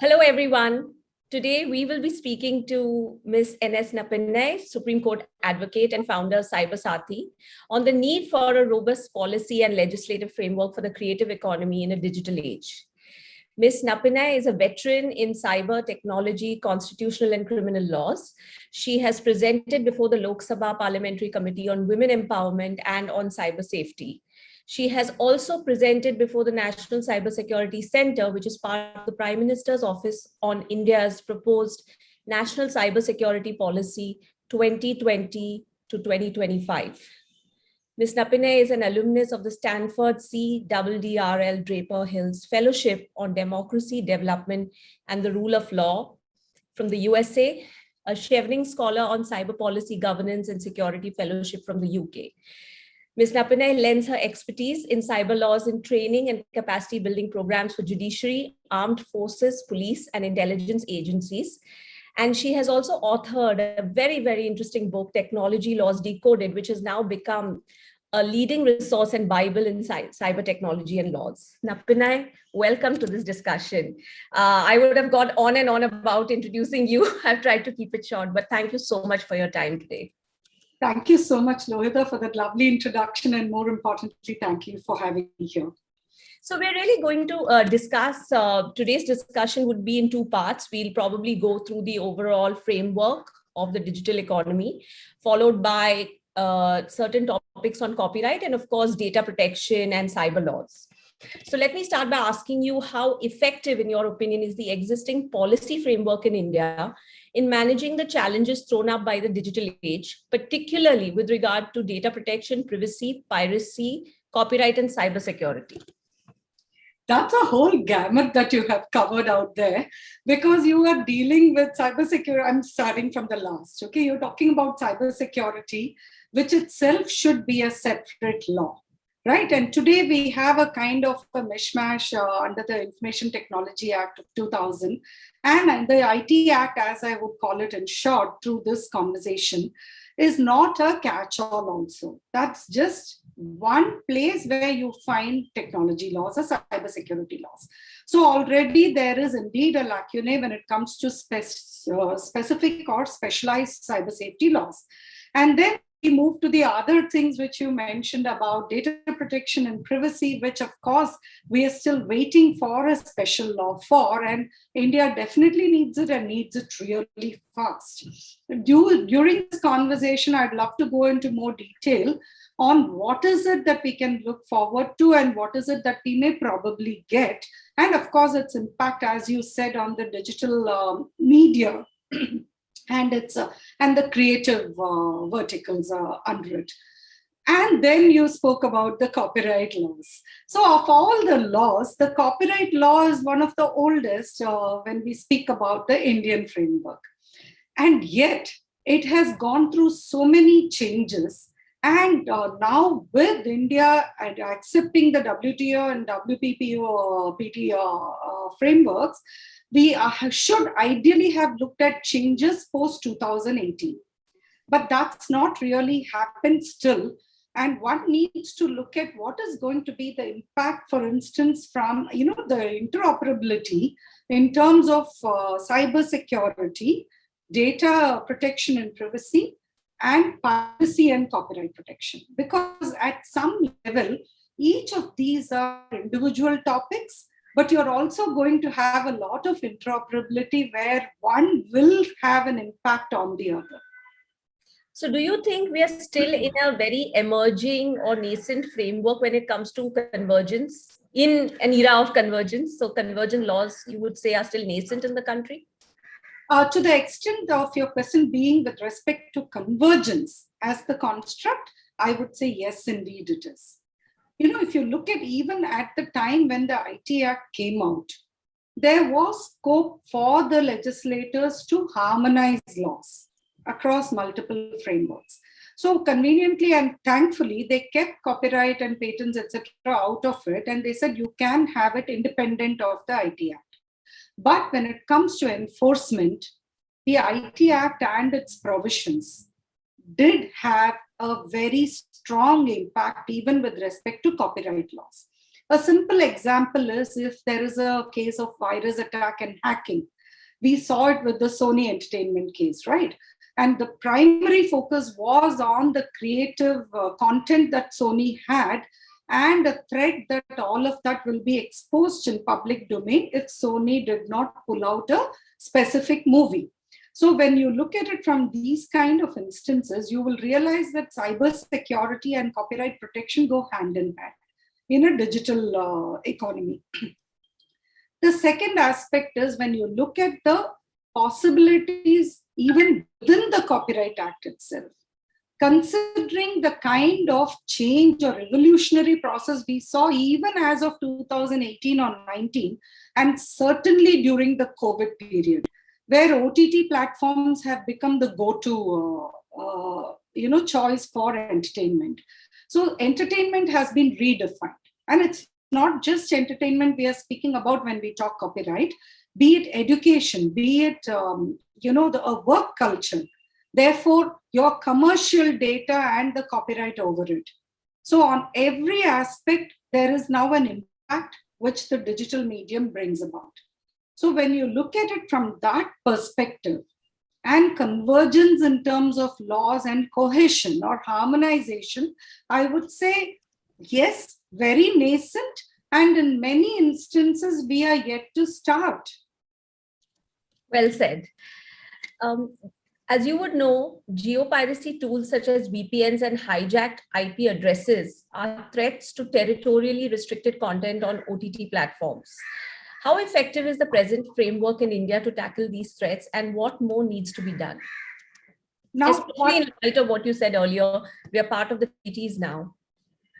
Hello, everyone. Today, we will be speaking to Ms. N.S. Nappannai, Supreme Court Advocate and founder of Cybersathi, on the need for a robust policy and legislative framework for the creative economy in a digital age. Ms. Nappannai is a veteran in cyber technology, constitutional and criminal laws. She has presented before the Lok Sabha Parliamentary Committee on Women Empowerment and on Cyber Safety. She has also presented before the National Cybersecurity Center, which is part of the Prime Minister's Office on India's proposed National Cybersecurity Policy 2020 to 2025. Ms. Nappannai is an alumnus of the Stanford CDDRL Draper Hills Fellowship on Democracy, Development, and the Rule of Law from the USA, a Chevening Scholar on Cyber Policy Governance and Security Fellowship from the UK. Ms. Nappannai lends her expertise in cyber laws in training and capacity building programs for judiciary, armed forces, police, and intelligence agencies. And she has also authored a very, very interesting book, Technology Laws Decoded, which has now become a leading resource and Bible in cyber technology and laws. Nappannai, welcome to this discussion. I would have got on and on about introducing you. I've tried to keep it short, but thank you so much for your time today. Thank you so much, Lohita, for that lovely introduction. And more importantly, thank you for having me here. So we're really going to discuss, today's discussion would be in two parts. We'll probably go through the overall framework of the digital economy, followed by certain topics on copyright and of course, data protection and cyber laws. So let me start by asking you how effective, in your opinion, is the existing policy framework in India in managing the challenges thrown up by the digital age, particularly with regard to data protection, privacy, piracy, copyright, and cybersecurity? That's a whole gamut that you have covered out there because you are dealing with cybersecurity. I'm starting from the last. Okay, you're talking about cybersecurity, which itself should be a separate law. Right. And today we have a kind of a mishmash under the Information Technology Act of 2000 and the IT Act, as I would call it in short, through this conversation, is not a catch-all also. That's just one place where you find technology laws or cybersecurity laws. So already there is indeed a lacune when it comes to specific or specialized cyber safety laws. And then we move to the other things which you mentioned about data protection and privacy, which of course we are still waiting for a special law for, and India definitely needs it and needs it really fast. During this conversation, I'd love to go into more detail on what is it that we can look forward to and what is it that we may probably get. And of course, its impact, as you said, on the digital media and the creative verticals under it. And then you spoke about the copyright laws. So of all the laws, the copyright law is one of the oldest when we speak about the Indian framework. And yet it has gone through so many changes. And now with India accepting the WTO and WPPO PT frameworks, we should ideally have looked at changes post 2018. But that's not really happened still. And one needs to look at what is going to be the impact, for instance, from the interoperability in terms of cyber security, data protection and privacy, and piracy and copyright protection. Because at some level, each of these are individual topics, but you're also going to have a lot of interoperability where one will have an impact on the other. So do you think we are still in a very emerging or nascent framework when it comes to convergence, in an era of convergence? So convergent laws, you would say, are still nascent in the country? To the extent of your question being with respect to convergence as the construct, I would say yes, indeed it is. If you look at even at the time when the IT Act came out, there was scope for the legislators to harmonize laws across multiple frameworks. So conveniently and thankfully, they kept copyright and patents, etc., out of it. And they said you can have it independent of the IT Act. But when it comes to enforcement, the IT Act and its provisions did have a very strong impact even with respect to copyright laws. A simple example is if there is a case of virus attack and hacking. We saw it with the Sony Entertainment case, right? And the primary focus was on the creative content that Sony had, and a threat that all of that will be exposed in public domain if Sony did not pull out a specific movie. So when you look at it from these kind of instances, you will realize that cyber security and copyright protection go hand in hand in a digital economy. The second aspect is when you look at the possibilities even within the Copyright Act itself, considering the kind of change or revolutionary process we saw even as of 2018 or 19, and certainly during the COVID period, where OTT platforms have become the go-to choice for entertainment. So entertainment has been redefined, and it's not just entertainment we are speaking about when we talk copyright, be it education, be it the work culture. Therefore, your commercial data and the copyright over it. So on every aspect, there is now an impact which the digital medium brings about. So when you look at it from that perspective, and convergence in terms of laws and cohesion or harmonization, I would say, yes, very nascent, and in many instances, we are yet to start. Well said. As you would know, geopiracy tools such as VPNs and hijacked IP addresses are threats to territorially restricted content on OTT platforms. How effective is the present framework in India to tackle these threats, and what more needs to be done? Now, especially in light of what you said earlier, we are part of the treaties now.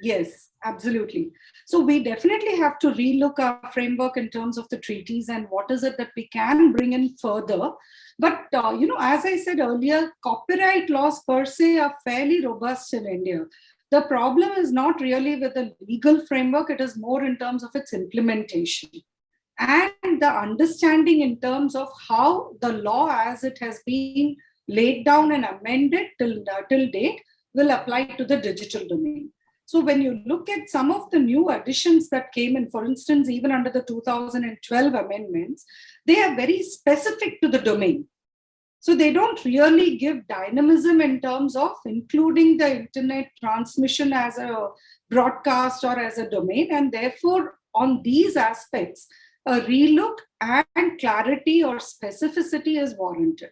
Yes, absolutely. So we definitely have to relook our framework in terms of the treaties and what is it that we can bring in further. But, as I said earlier, copyright laws per se are fairly robust in India. The problem is not really with the legal framework, it is more in terms of its implementation and the understanding in terms of how the law as it has been laid down and amended till date will apply to the digital domain. So when you look at some of the new additions that came in, for instance, even under the 2012 amendments, they are very specific to the domain. So they don't really give dynamism in terms of including the internet transmission as a broadcast or as a domain. And therefore, on these aspects, a relook and clarity or specificity is warranted.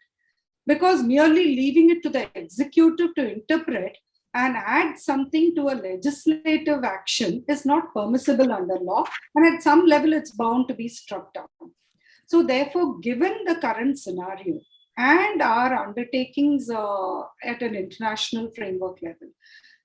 Because merely leaving it to the executive to interpret and add something to a legislative action is not permissible under law, and at some level it's bound to be struck down. So therefore, given the current scenario and our undertakings at an international framework level,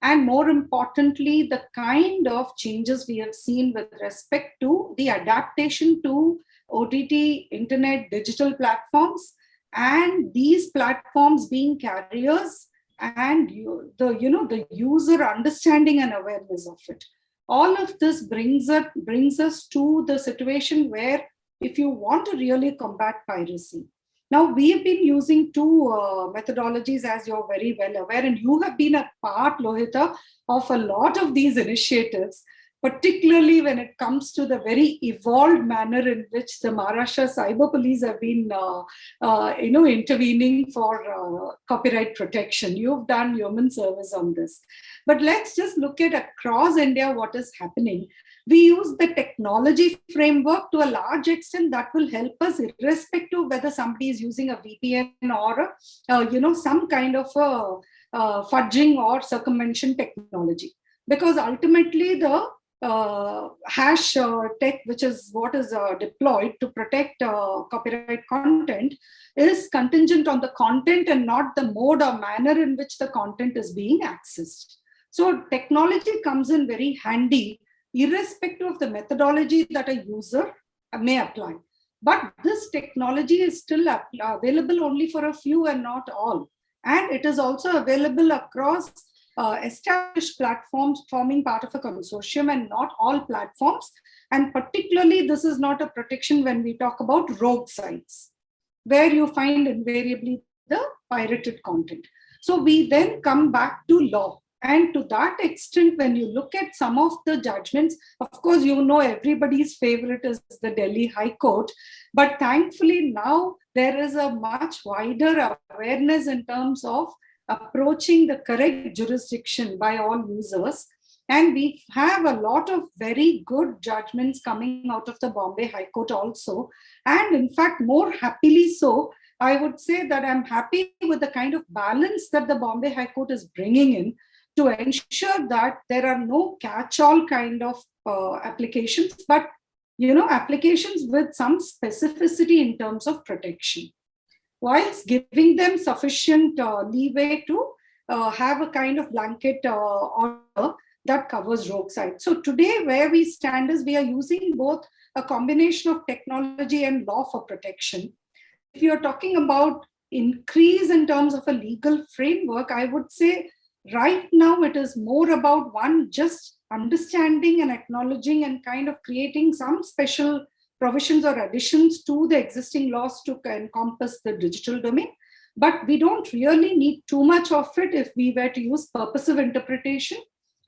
and more importantly, the kind of changes we have seen with respect to the adaptation to OTT, internet, digital platforms, and these platforms being carriers and the user understanding and awareness of it. All of this brings us to the situation where if you want to really combat piracy, now we have been using two methodologies, as you're very well aware, and you have been a part, Lohita, of a lot of these initiatives, particularly when it comes to the very evolved manner in which the Maharashtra Cyber Police have been, intervening for copyright protection. You've done yeoman service on this. But let's just look at across India what is happening. We use the technology framework to a large extent that will help us, irrespective of whether somebody is using a VPN or some kind of fudging or circumvention technology. Because ultimately the hash tech, which is what is deployed to protect copyright content, is contingent on the content and not the mode or manner in which the content is being accessed. So technology comes in very handy, irrespective of the methodology that a user may apply. But this technology is still available only for a few and not all. And it is also available across established platforms forming part of a consortium and not all platforms. And particularly, this is not a protection when we talk about rogue sites, where you find invariably the pirated content. So we then come back to law. And to that extent, when you look at some of the judgments, of course, everybody's favorite is the Delhi High Court. But thankfully, now there is a much wider awareness in terms of approaching the correct jurisdiction by all users. And we have a lot of very good judgments coming out of the Bombay High Court also. And in fact, more happily so, I would say that I'm happy with the kind of balance that the Bombay High Court is bringing in to ensure that there are no catch-all kind of applications, but applications with some specificity in terms of protection, whilst giving them sufficient leeway to have a kind of blanket order that covers rogue sites. So today, where we stand is we are using both a combination of technology and law for protection. If you're talking about increase in terms of a legal framework, I would say right now it is more about one, just understanding and acknowledging and kind of creating some special provisions or additions to the existing laws to encompass the digital domain. But we don't really need too much of it if we were to use purposive interpretation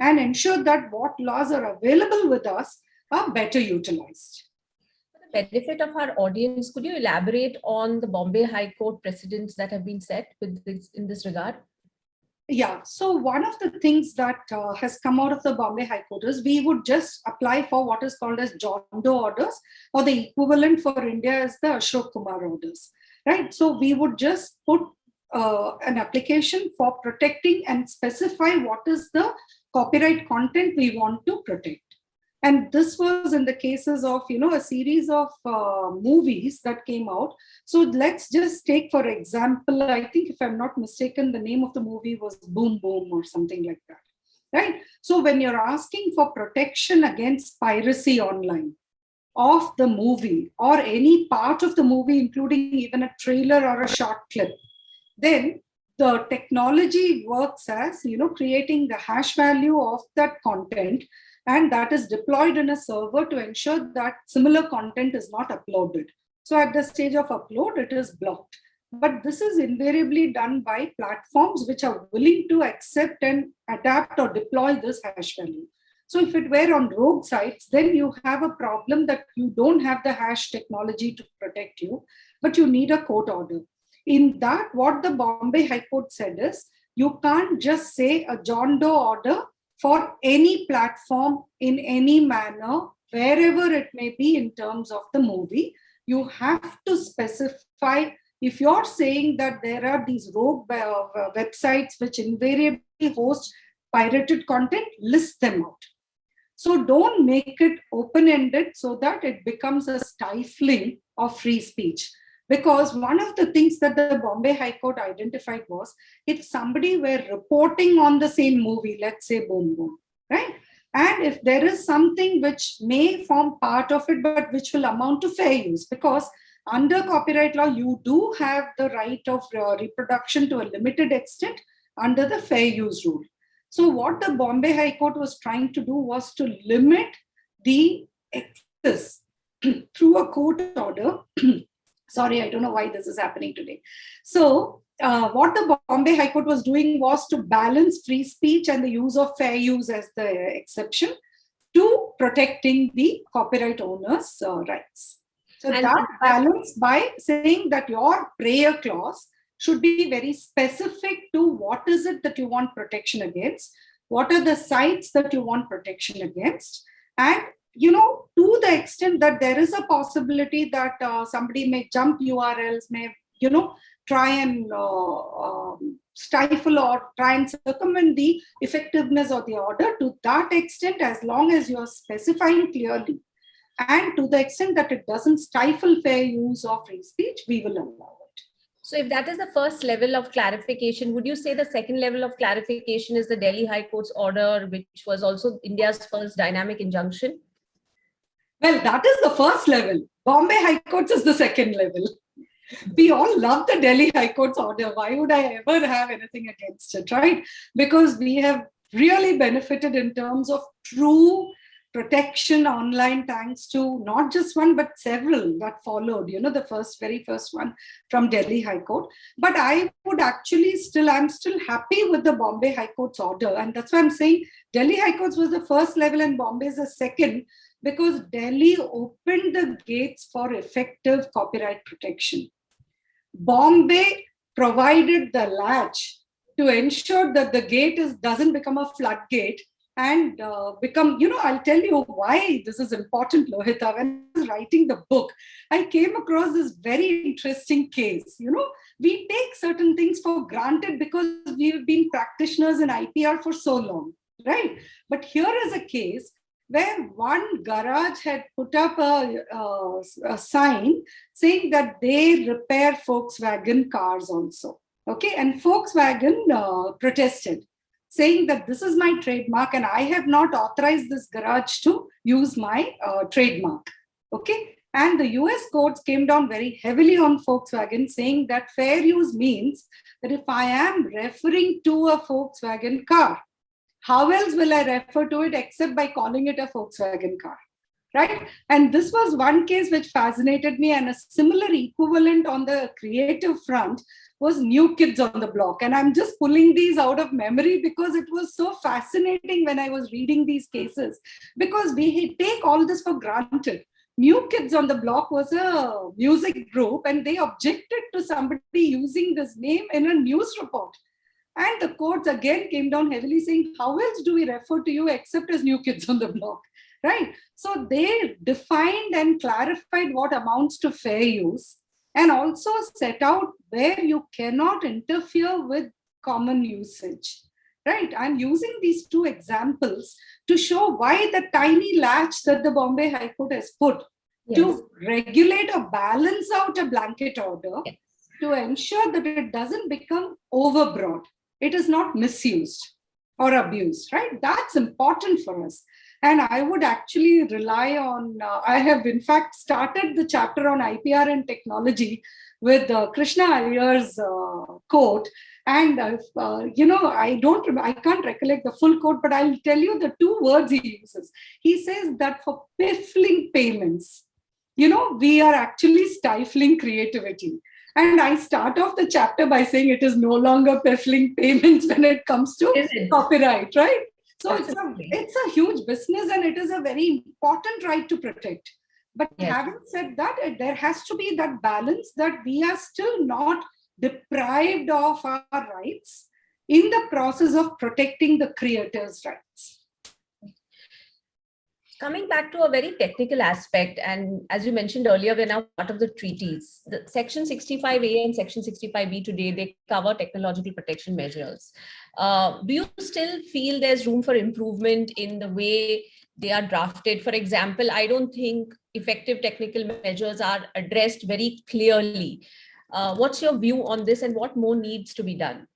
and ensure that what laws are available with us are better utilized. For the benefit of our audience, could you elaborate on the Bombay High Court precedents that have been set in this regard? Yeah, so one of the things that has come out of the Bombay High Court is we would just apply for what is called as John Doe orders, or the equivalent for India is the Ashok Kumar orders, right? So we would just put an application for protecting and specify what is the copyright content we want to protect. And this was in the cases of, a series of movies that came out. So let's just take, for example, I think if I'm not mistaken, the name of the movie was Boom Boom or something like that, right? So when you're asking for protection against piracy online of the movie or any part of the movie, including even a trailer or a short clip, then the technology works as, creating the hash value of that content, and that is deployed in a server to ensure that similar content is not uploaded. So at the stage of upload, it is blocked. But this is invariably done by platforms which are willing to accept and adapt or deploy this hash value. So if it were on rogue sites, then you have a problem that you don't have the hash technology to protect you, but you need a court order. In that, what the Bombay High Court said is, you can't just say a John Doe order for any platform in any manner, wherever it may be in terms of the movie. You have to specify, if you're saying that there are these rogue websites which invariably host pirated content, list them out. So don't make it open-ended so that it becomes a stifling of free speech. Because one of the things that the Bombay High Court identified was, if somebody were reporting on the same movie, let's say Boom Boom, right? And if there is something which may form part of it, but which will amount to fair use, because under copyright law, you do have the right of reproduction to a limited extent under the fair use rule. So what the Bombay High Court was trying to do was to limit the excess through a court order. Sorry, I don't know why this is happening today. So what the Bombay High Court was doing was to balance free speech and the use of fair use as the exception to protecting the copyright owner's rights. So and that balance by saying that your prayer clause should be very specific to what is it that you want protection against, what are the sites that you want protection against, and to the extent that there is a possibility that somebody may jump URLs, may, try and stifle or try and circumvent the effectiveness of the order, to that extent, as long as you're specifying clearly, and to the extent that it doesn't stifle fair use of free speech, we will allow it. So if that is the first level of clarification, would you say the second level of clarification is the Delhi High Court's order, which was also India's first dynamic injunction? Well, that is the first level. Bombay High Court is the second level. We all love the Delhi High Court's order. Why would I ever have anything against it, right? Because we have really benefited in terms of true protection online, thanks to not just one, but several that followed, the very first one from Delhi High Court. But I would actually I'm still happy with the Bombay High Court's order. And that's why I'm saying Delhi High Court was the first level and Bombay is the second, because Delhi opened the gates for effective copyright protection. Bombay provided the latch to ensure that the gate doesn't become a floodgate and become, I'll tell you why this is important, Lohita. When I was writing the book, I came across this very interesting case. We take certain things for granted because we've been practitioners in IPR for so long, right? But here is a case where one garage had put up a sign saying that they repair Volkswagen cars also. Okay, and Volkswagen protested, saying that this is my trademark and I have not authorized this garage to use my trademark. Okay, and the US courts came down very heavily on Volkswagen, saying that fair use means that if I am referring to a Volkswagen car, how else will I refer to it except by calling it a Volkswagen car, right? And this was one case which fascinated me, and a similar equivalent on the creative front was New Kids on the Block. And I'm just pulling these out of memory because it was so fascinating when I was reading these cases, because we take all this for granted. New Kids on the Block was a music group and they objected to somebody using this name in a news report. And the courts again came down heavily saying, how else do we refer to you except as New Kids on the Block, right? So they defined and clarified what amounts to fair use, and also set out where you cannot interfere with common usage, right? I'm using these two examples to show why the tiny latch that the Bombay High Court has put to regulate or balance out a blanket order, to ensure that it doesn't become overbroad. It is not misused or abused, right? That's important for us. And I would actually rely on, I have in fact started the chapter on IPR and technology with Krishna Iyer's quote. And, I can't recollect the full quote, but I'll tell you the two words he uses. He says that for piffling payments, we are actually stifling creativity. And I start off the chapter by saying it is no longer piffling payments when it comes to copyright, right? So it's a huge business and it is a very important right to protect. But having said that, there has to be that balance that we are still not deprived of our rights in the process of protecting the creator's rights. Coming back to a very technical aspect, and as you mentioned earlier, we're now part of the treaties. The Section 65A and Section 65B today, they cover technological protection measures. Do you still feel there's room for improvement in the way they are drafted? For example, I don't think effective technical measures are addressed very clearly. What's your view on this and what more needs to be done?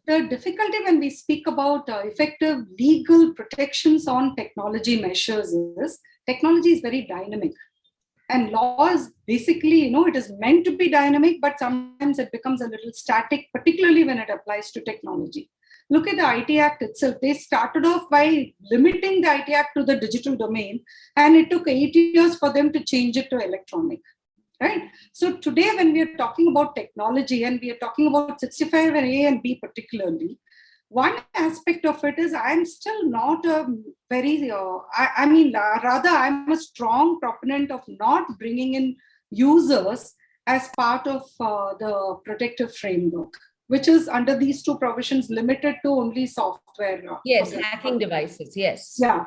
The difficulty when we speak about effective legal protections on technology measures is technology is very dynamic. And law is basically, it is meant to be dynamic, but sometimes it becomes a little static, particularly when it applies to technology. Look at the IT Act itself. They started off by limiting the IT Act to the digital domain, and it took 8 years for them to change it to electronic. Right. So today, when we are talking about technology and we are talking about 65A and B particularly, one aspect of it is I'm still not a very, rather I'm a strong proponent of not bringing in users as part of the protective framework, which is under these two provisions limited to only software. Yes, hacking devices, yes. Yeah.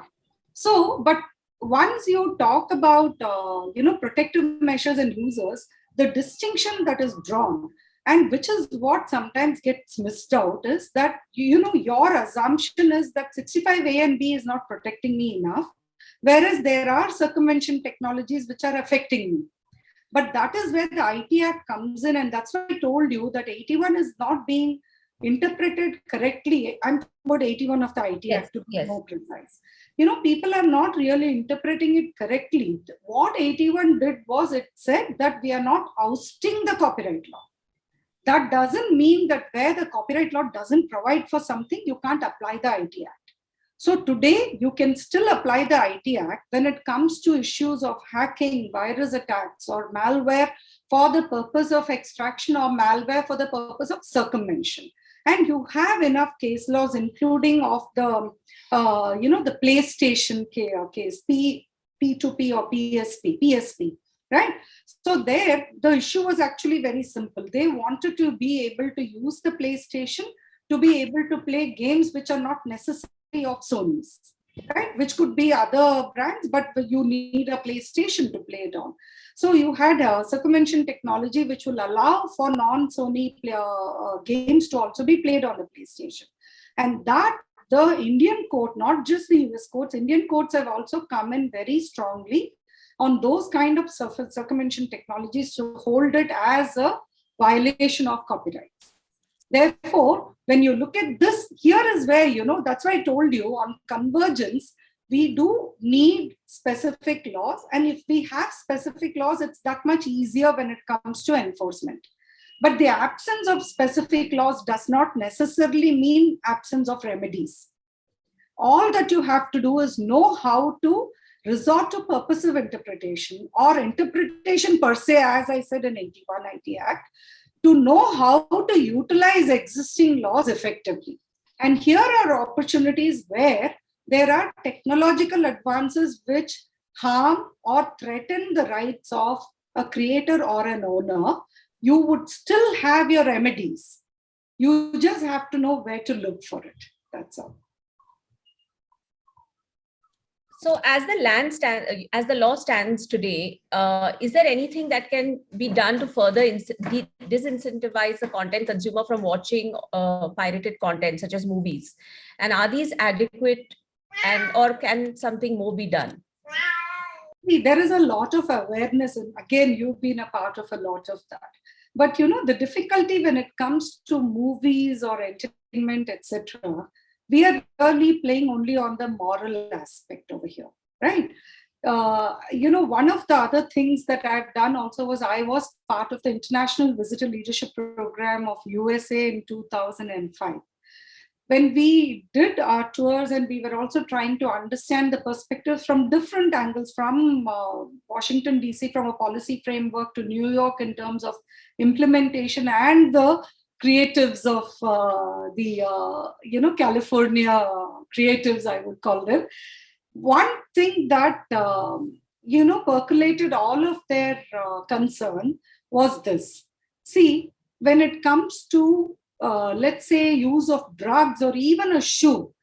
So, but once you talk about, protective measures and users, the distinction that is drawn, and which is what sometimes gets missed out, is that, your assumption is that 65A and B is not protecting me enough, whereas there are circumvention technologies which are affecting me. But that is where the IT Act comes in, and that's why I told you that 81 is not being interpreted correctly. I'm talking about 81 of the IT Act to be more precise. People are not really interpreting it correctly. What 81 did was it said that we are not ousting the copyright law. That doesn't mean that where the copyright law doesn't provide for something, you can't apply the IT Act. So today you can still apply the IT Act when it comes to issues of hacking, virus attacks, or malware for the purpose of extraction, or malware for the purpose of circumvention. And you have enough case laws, including of the, the PlayStation case, P2P or PSP, right? So there, the issue was actually very simple. They wanted to be able to use the PlayStation to be able to play games which are not necessarily of Sony's, right? Which could be other brands, but you need a PlayStation to play it on. So you had a circumvention technology which will allow for non-Sony games to also be played on the PlayStation. And that the Indian court, not just the US courts, Indian courts have also come in very strongly on those kind of circumvention technologies to hold it as a violation of copyright. Therefore, when you look at this, here is where, that's why I told you on convergence, we do need specific laws. And if we have specific laws, it's that much easier when it comes to enforcement. But the absence of specific laws does not necessarily mean absence of remedies. All that you have to do is know how to resort to purposive interpretation, or interpretation per se, as I said in 81 IT Act, to know how to utilize existing laws effectively. And here are opportunities where there are technological advances which harm or threaten the rights of a creator or an owner. You would still have your remedies. You just have to know where to look for it. That's all. So as the law stands today, is there anything that can be done to further disincentivize the content consumer from watching pirated content such as movies? And are these adequate, or can something more be done? There is a lot of awareness, and again, you've been a part of a lot of that. But the difficulty when it comes to movies or entertainment, etc., we are really playing only on the moral aspect over here, right? One of the other things that I've done also was I was part of the International Visitor Leadership Program of USA in 2005. When we did our tours, and we were also trying to understand the perspectives from different angles, from Washington, DC, from a policy framework, to New York in terms of implementation, and the creatives of California creatives, I would call them. One thing that, percolated all of their concern was this. See, when it comes to, let's say, use of drugs or even a shoe,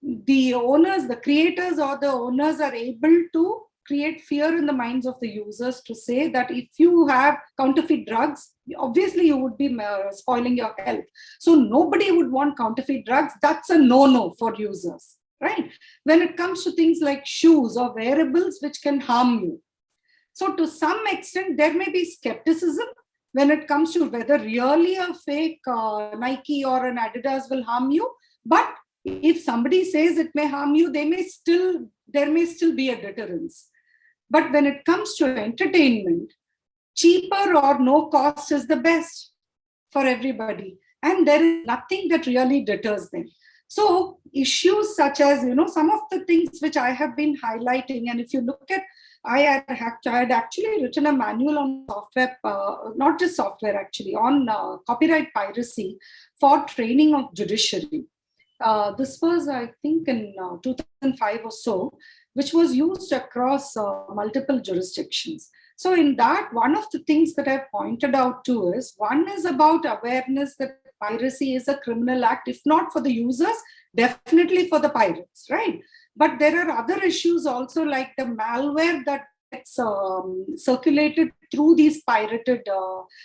the owners, the creators or the owners are able to create fear in the minds of the users to say that if you have counterfeit drugs, obviously you would be spoiling your health. So nobody would want counterfeit drugs. That's a no-no for users, right? When it comes to things like shoes or wearables which can harm you. So to some extent, there may be skepticism when it comes to whether really a fake Nike or an Adidas will harm you. But if somebody says it may harm you, there may still be a deterrence. But when it comes to entertainment, cheaper or no cost is the best for everybody. And there is nothing that really deters them. So issues such as, some of the things which I have been highlighting, and if you look at, I had actually written a manual on software, not just software actually, on copyright piracy for training of judiciary. This was, I think, in 2005 or so, which was used across multiple jurisdictions. So in that, one of the things that I've pointed out too is, one is about awareness that piracy is a criminal act, if not for the users, definitely for the pirates, right? But there are other issues also, like the malware that gets circulated through these pirated,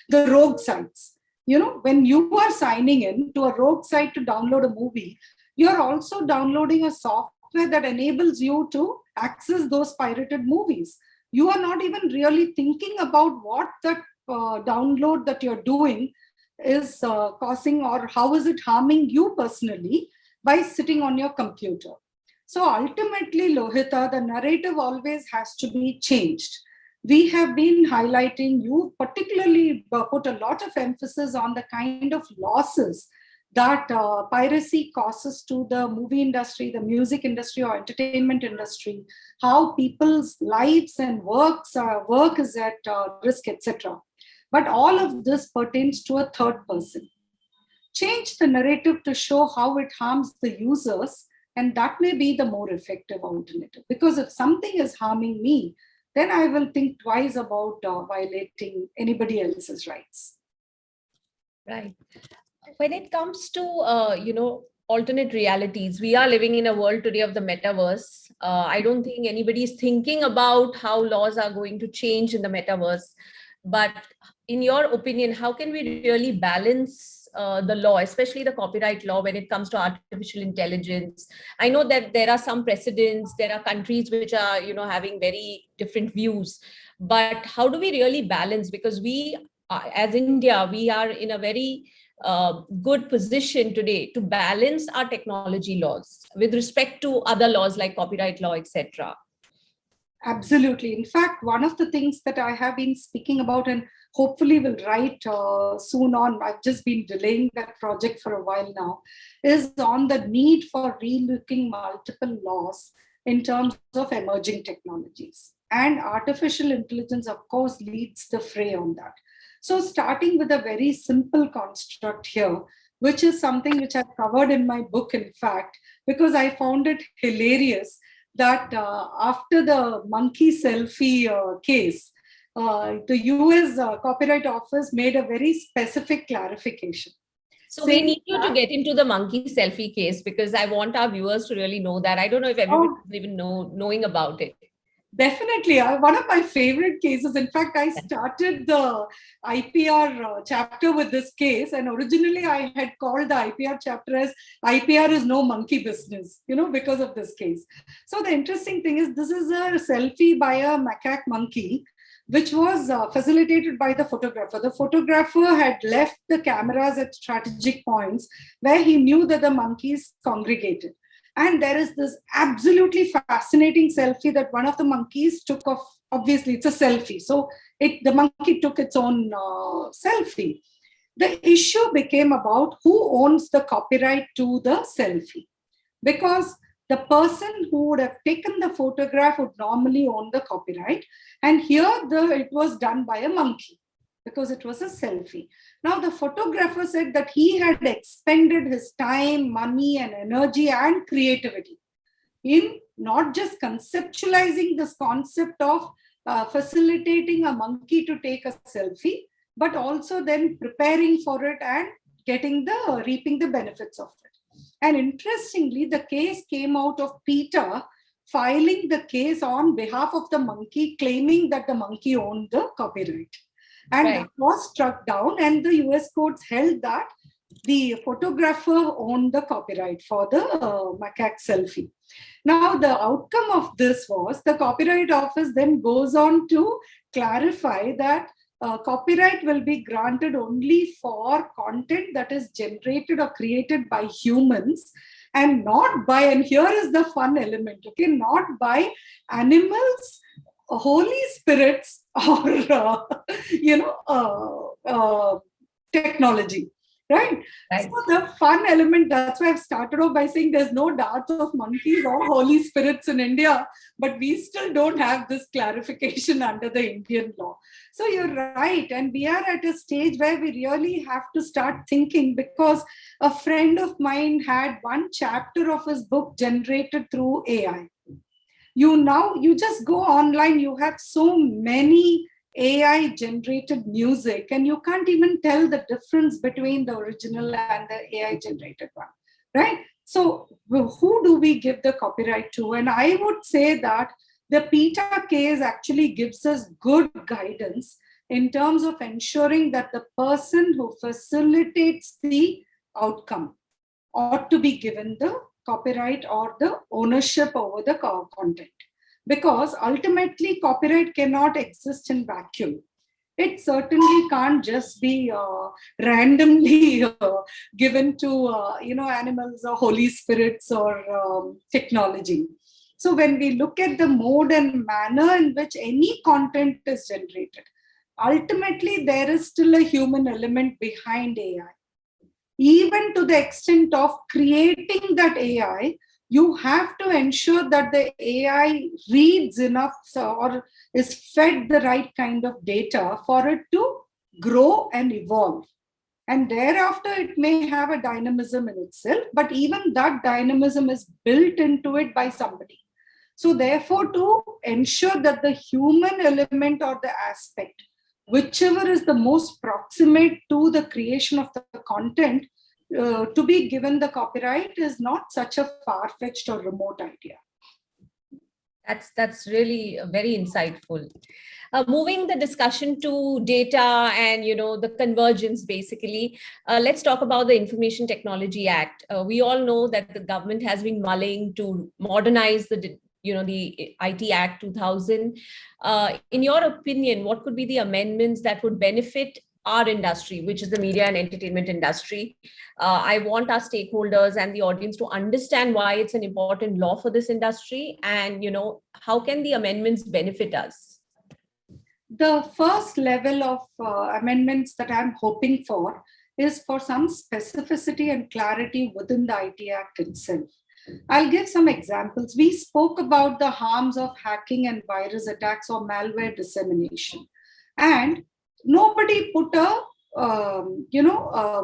the rogue sites. When you are signing in to a rogue site to download a movie, you're also downloading a software that enables you to access those pirated movies. You are not even really thinking about what that download that you're doing is causing, or how is it harming you personally by sitting on your computer. So ultimately, Lohita, the narrative always has to be changed. We have been highlighting, you particularly put a lot of emphasis on the kind of losses that piracy causes to the movie industry, the music industry, or entertainment industry, how people's lives and work is at risk, etc. But all of this pertains to a third person. Change the narrative to show how it harms the users, and that may be the more effective alternative. Because if something is harming me, then I will think twice about violating anybody else's rights. Right. When it comes to, alternate realities, we are living in a world today of the metaverse. I don't think anybody is thinking about how laws are going to change in the metaverse. But in your opinion, how can we really balance the law, especially the copyright law, when it comes to artificial intelligence? I know that there are some precedents, there are countries which are, having very different views. But how do we really balance? Because we, as India, we are in a very good position today to balance our technology laws with respect to other laws like copyright law, etc. Absolutely. In fact, one of the things that I have been speaking about and hopefully will write soon on, I've just been delaying that project for a while now, is on the need for relooking multiple laws in terms of emerging technologies. And artificial intelligence, of course, leads the fray on that. So starting with a very simple construct here, which is something which I've covered in my book, in fact, because I found it hilarious that after the monkey selfie case, the US Copyright Office made a very specific clarification. So we need you to get into the monkey selfie case, because I want our viewers to really know that. I don't know if everybody is even knowing about it. Definitely. One of my favorite cases. In fact, I started the IPR chapter with this case. And originally I had called the IPR chapter as IPR is no monkey business, because of this case. So the interesting thing is this is a selfie by a macaque monkey, which was facilitated by the photographer. The photographer had left the cameras at strategic points where he knew that the monkeys congregated. And there is this absolutely fascinating selfie that one of the monkeys took of, obviously it's a selfie. So the monkey took its own selfie. The issue became about who owns the copyright to the selfie. Because the person who would have taken the photograph would normally own the copyright. And here it was done by a monkey, because it was a selfie. Now, the photographer said that he had expended his time, money, and energy and creativity in not just conceptualizing this concept of facilitating a monkey to take a selfie, but also then preparing for it and reaping the benefits of it. And interestingly, the case came out of PETA filing the case on behalf of the monkey, claiming that the monkey owned the copyright. And that was struck down, and the US courts held that the photographer owned the copyright for the macaque selfie. Now, the outcome of this was the Copyright Office then goes on to clarify that copyright will be granted only for content that is generated or created by humans, and not by, and here is the fun element, okay, not by animals, holy spirits, or technology, right? So the fun element, that's why I've started off by saying there's no dearth of monkeys or holy spirits in India, but we still don't have this clarification under the Indian law. So you're right, and we are at a stage where we really have to start thinking, because a friend of mine had one chapter of his book generated through AI. You just go online, you have so many AI generated music, and you can't even tell the difference between the original and the AI generated one, right? So who do we give the copyright to? And I would say that the PETA case actually gives us good guidance in terms of ensuring that the person who facilitates the outcome ought to be given the copyright or the ownership over the content. Because ultimately, copyright cannot exist in vacuum. It certainly can't just be randomly given to animals or holy spirits or technology. So when we look at the mode and manner in which any content is generated, ultimately there is still a human element behind AI. even to the extent of creating that AI, you have to ensure that the AI reads enough or is fed the right kind of data for it to grow and evolve. And thereafter, it may have a dynamism in itself, but even that dynamism is built into it by somebody. So, therefore, to ensure that the human element or the aspect, whichever is the most proximate to the creation of the content, to be given the copyright is not such a far-fetched or remote idea. That's really very insightful. Moving the discussion to data and the convergence, basically, let's talk about the Information Technology Act. We all know that the government has been mulling to modernize the IT Act 2000. In your opinion, what could be the amendments that would benefit our industry, which is the media and entertainment industry? I want our stakeholders and the audience to understand why it's an important law for this industry, and how can the amendments benefit us? The first level of amendments that I'm hoping for is for some specificity and clarity within the IT Act itself. I'll give some examples. We spoke about the harms of hacking and virus attacks or malware dissemination, and nobody put a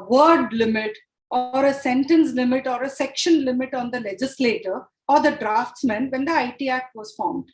word limit or a sentence limit or a section limit on the legislator or the draftsman when the IT Act was formed.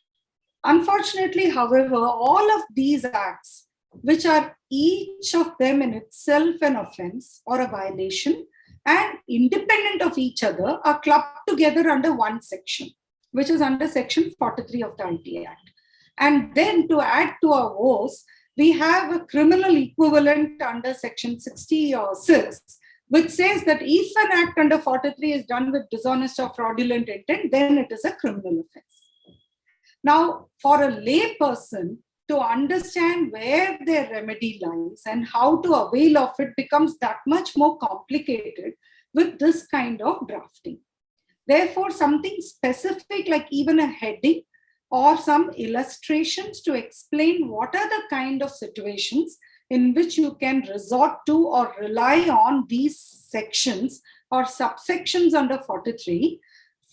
Unfortunately, however, all of these acts, which are each of them in itself an offense or a violation and independent of each other, are clubbed together under one section, which is under Section 43 of the IT Act. And then to add to our woes, we have a criminal equivalent under Section 66, which says that if an act under 43 is done with dishonest or fraudulent intent, then it is a criminal offense. Now, for a lay person to understand where their remedy lies and how to avail of it becomes that much more complicated with this kind of drafting. Therefore, something specific like even a heading or some illustrations to explain what are the kind of situations in which you can resort to or rely on these sections or subsections under 43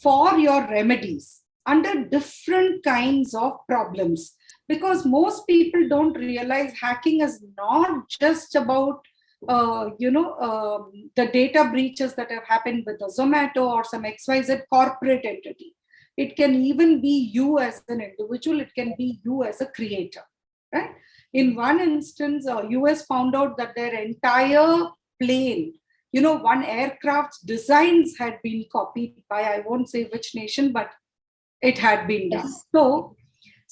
for your remedies under different kinds of problems. Because most people don't realize hacking is not just about the data breaches that have happened with the Zomato or some XYZ corporate entity. It can even be you as an individual. It can be you as a creator. Right? In one instance, US found out that their entire plane, one aircraft's designs had been copied by, I won't say which nation, but it had been done. So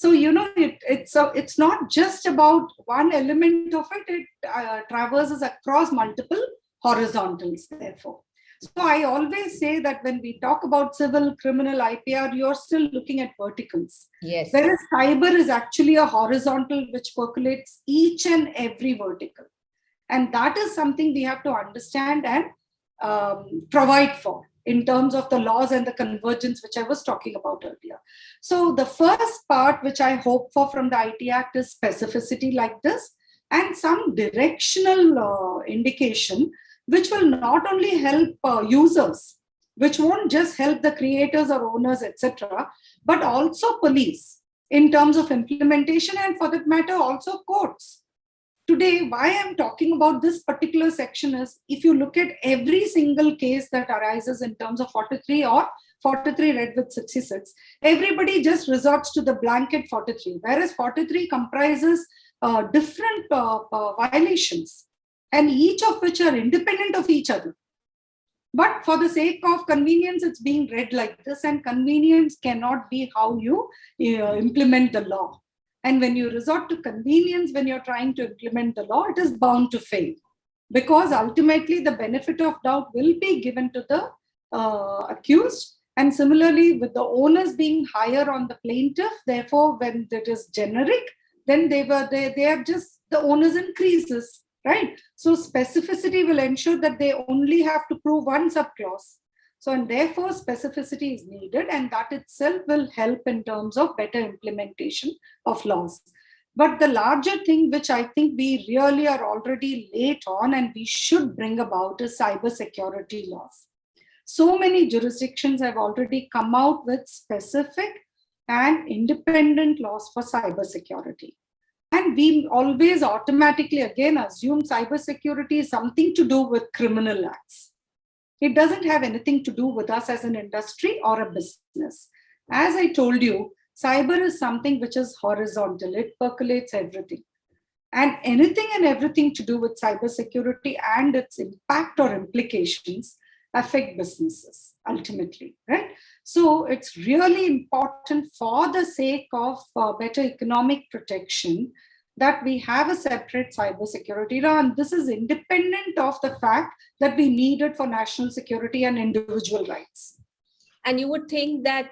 it's not just about one element of it. It traverses across multiple horizontals, therefore. So I always say that when we talk about civil, criminal, IPR, you're still looking at verticals. Yes. Whereas cyber is actually a horizontal which percolates each and every vertical. And that is something we have to understand and provide for in terms of the laws and the convergence, which I was talking about earlier. So the first part, which I hope for from the IT Act, is specificity like this and some directional indication, which will not only help users, which won't just help the creators or owners, etc., but also police in terms of implementation and, for that matter, also courts. Today, why I'm talking about this particular section is if you look at every single case that arises in terms of 43 or 43 read with 66, everybody just resorts to the blanket 43, whereas 43 comprises different violations, and each of which are independent of each other. But for the sake of convenience, it's being read like this, and convenience cannot be how you implement the law. And when you resort to convenience, when you're trying to implement the law, it is bound to fail. Because ultimately, the benefit of doubt will be given to the accused. And similarly, with the owners being higher on the plaintiff, therefore, when it is generic, then they are just, the onus increases, right? So specificity will ensure that they only have to prove one subclause. So, and therefore specificity is needed, and that itself will help in terms of better implementation of laws. But the larger thing, which I think we really are already late on and we should bring about, is cybersecurity laws. So many jurisdictions have already come out with specific and independent laws for cybersecurity. And we always automatically again assume cybersecurity is something to do with criminal acts. It doesn't have anything to do with us as an industry or a business. As I told you, cyber is something which is horizontal, it percolates everything. And anything and everything to do with cybersecurity and its impact or implications affect businesses ultimately, right? So it's really important for the sake of better economic protection that we have a separate cybersecurity law. And this is independent of the fact that we need it for national security and individual rights. And you would think that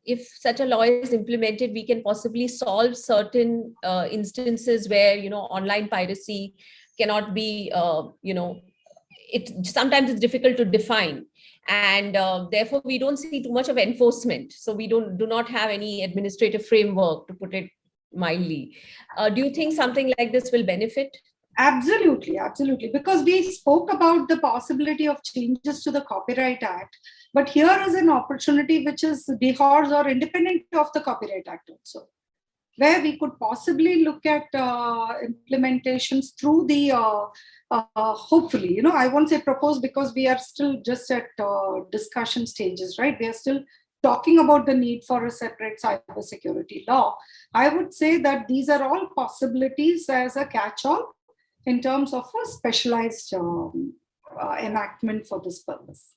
if such a law is implemented, we can possibly solve certain instances where, online piracy cannot be, it sometimes it's difficult to define. And therefore, we don't see too much of enforcement. So we do not have any administrative framework, to put it mildly. Do you think something like this will benefit? Absolutely, absolutely. Because we spoke about the possibility of changes to the Copyright Act, but here is an opportunity which is dehors or independent of the Copyright Act also, where we could possibly look at implementations through the, hopefully, I won't say propose because we are still just at discussion stages, right? We are still talking about the need for a separate cybersecurity law. I would say that these are all possibilities as a catch-all in terms of a specialized enactment for this purpose.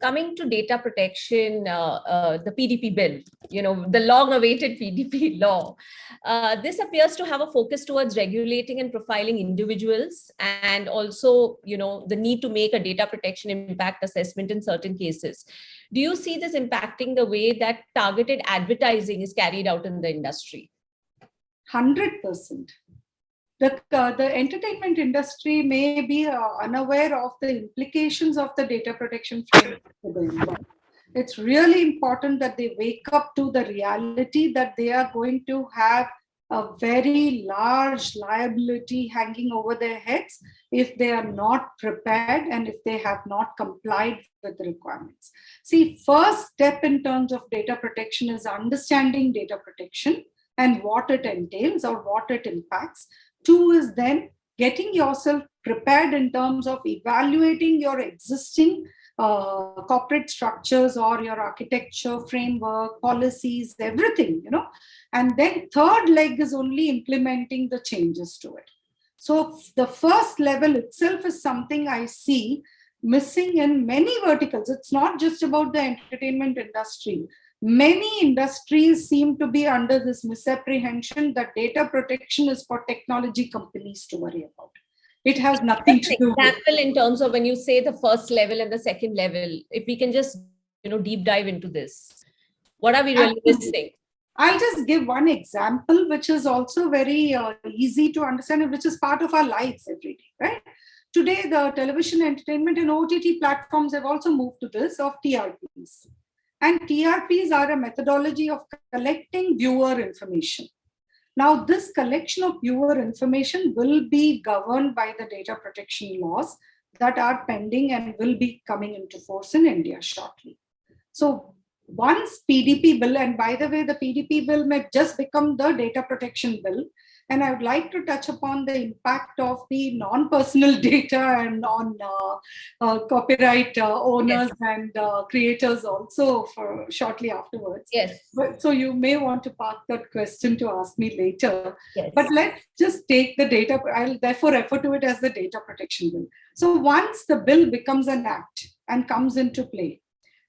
Coming to data protection, the PDP bill, the long-awaited PDP law, this appears to have a focus towards regulating and profiling individuals, and also, the need to make a data protection impact assessment in certain cases. Do you see this impacting the way that targeted advertising is carried out in the industry? 100%. The entertainment industry may be unaware of the implications of the data protection framework. It's really important that they wake up to the reality that they are going to have a very large liability hanging over their heads if they are not prepared and if they have not complied with the requirements. See, first step in terms of data protection is understanding data protection and what it entails or what it impacts. 2 is then getting yourself prepared in terms of evaluating your existing corporate structures or your architecture, framework, policies, everything, And then third leg is only implementing the changes to it. So the first level itself is something I see missing in many verticals. It's not just about the entertainment industry. Many industries seem to be under this misapprehension that data protection is for technology companies to worry about. It has nothing to do with. Example in terms of when you say the first level and the second level, if we can just deep dive into this, what are we really missing? I'll just give one example, which is also very easy to understand and which is part of our lives every day, right? Today, the television entertainment and OTT platforms have also moved to this of TRPs. And TRPs are a methodology of collecting viewer information. Now, this collection of viewer information will be governed by the data protection laws that are pending and will be coming into force in India shortly. So once PDP bill, and by the way, the PDP bill may just become the data protection bill. And I would like to touch upon the impact of the non-personal data and on copyright owners and creators also for shortly afterwards. Yes. So you may want to park that question to ask me later. Yes. But let's just take the data. I'll therefore refer to it as the data protection bill. So once the bill becomes an act and comes into play,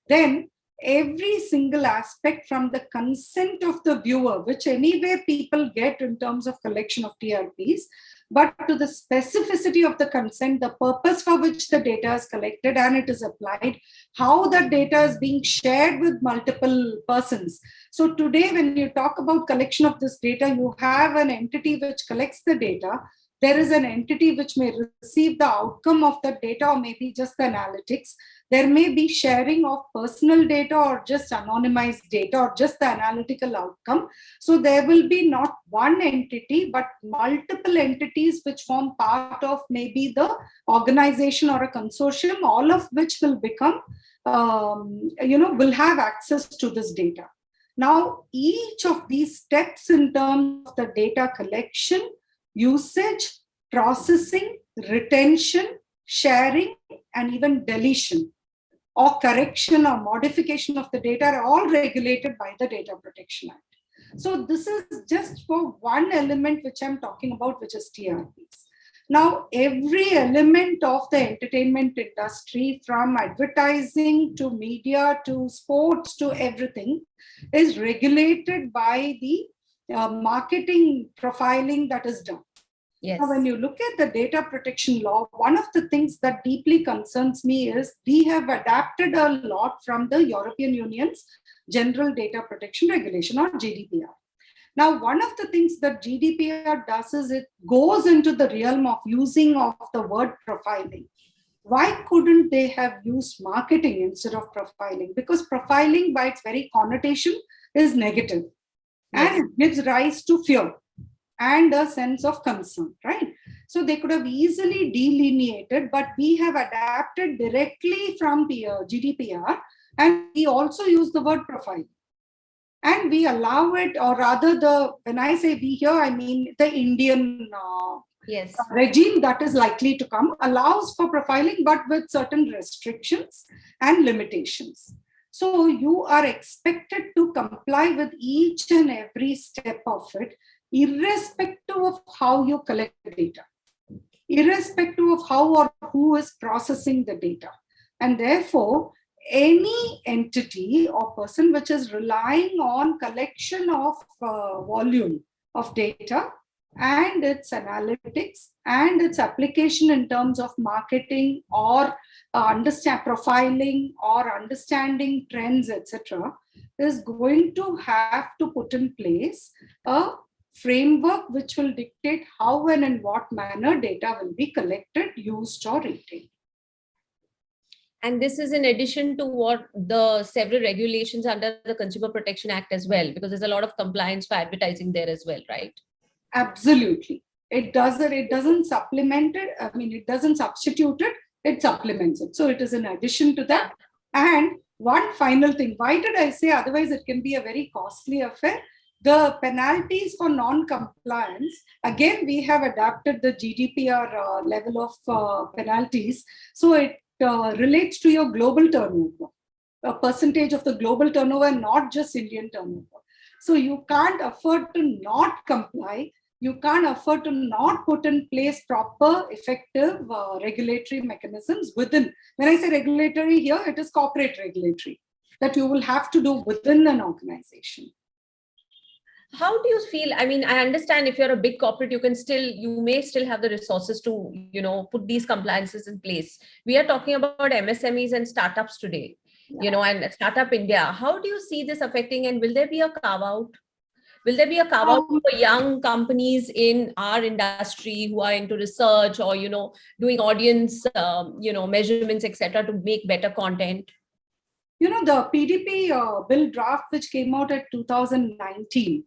then every single aspect from the consent of the viewer, which anyway people get in terms of collection of TRPs, but to the specificity of the consent, the purpose for which the data is collected and it is applied, how the data is being shared with multiple persons. So today, when you talk about collection of this data, you have an entity which collects the data, there is an entity which may receive the outcome of the data or maybe just the analytics. There may be sharing of personal data or just anonymized data or just the analytical outcome. So there will be not one entity, but multiple entities which form part of maybe the organization or a consortium, all of which will become, will have access to this data. Now, each of these steps in terms of the data collection, usage, processing, retention, sharing, and even deletion or correction or modification of the data are all regulated by the Data Protection Act. So this is just for one element which I'm talking about, which is TRPs. Now, every element of the entertainment industry, from advertising to media to sports to everything, is regulated by the marketing profiling that is done. Yes. Now, when you look at the data protection law, one of the things that deeply concerns me is we have adapted a lot from the European Union's General Data Protection Regulation, or GDPR. Now, one of the things that GDPR does is it goes into the realm of using of the word profiling. Why couldn't they have used marketing instead of profiling? Because profiling by its very connotation is negative. Yes. And it gives rise to fear and a sense of concern, right? So they could have easily delineated, but we have adapted directly from the GDPR, and we also use the word profiling. And we allow it, or rather, when I say we here, I mean the Indian yes. regime that is likely to come allows for profiling, but with certain restrictions and limitations. So you are expected to comply with each and every step of it, irrespective of how you collect the data, irrespective of how or who is processing the data. And therefore, any entity or person which is relying on collection of volume of data and its analytics and its application in terms of marketing or profiling or understanding trends, etc., is going to have to put in place a framework which will dictate how and in what manner data will be collected, used, or retained. And this is in addition to what the several regulations under the Consumer Protection Act as well, because there's a lot of compliance for advertising there as well, right? Absolutely. It doesn't supplement it. I mean, it doesn't substitute it, it supplements it. So it is in addition to that. And one final thing, why did I say otherwise it can be a very costly affair? The penalties for non-compliance, again, we have adapted the GDPR level of penalties. So it relates to your global turnover, a percentage of the global turnover, not just Indian turnover. So you can't afford to not comply. You can't afford to not put in place proper, effective regulatory mechanisms within. When I say regulatory here, it is corporate regulatory that you will have to do within an organization. How do you feel? I mean, I understand if you're a big corporate, you may still have the resources to, put these compliances in place. We are talking about MSMEs and startups today, and Startup India. How do you see this affecting, and will there be a carve out? Will there be a carve out for young companies in our industry who are into research or, doing audience, measurements, etc., to make better content? The PDP bill draft, which came out at 2019,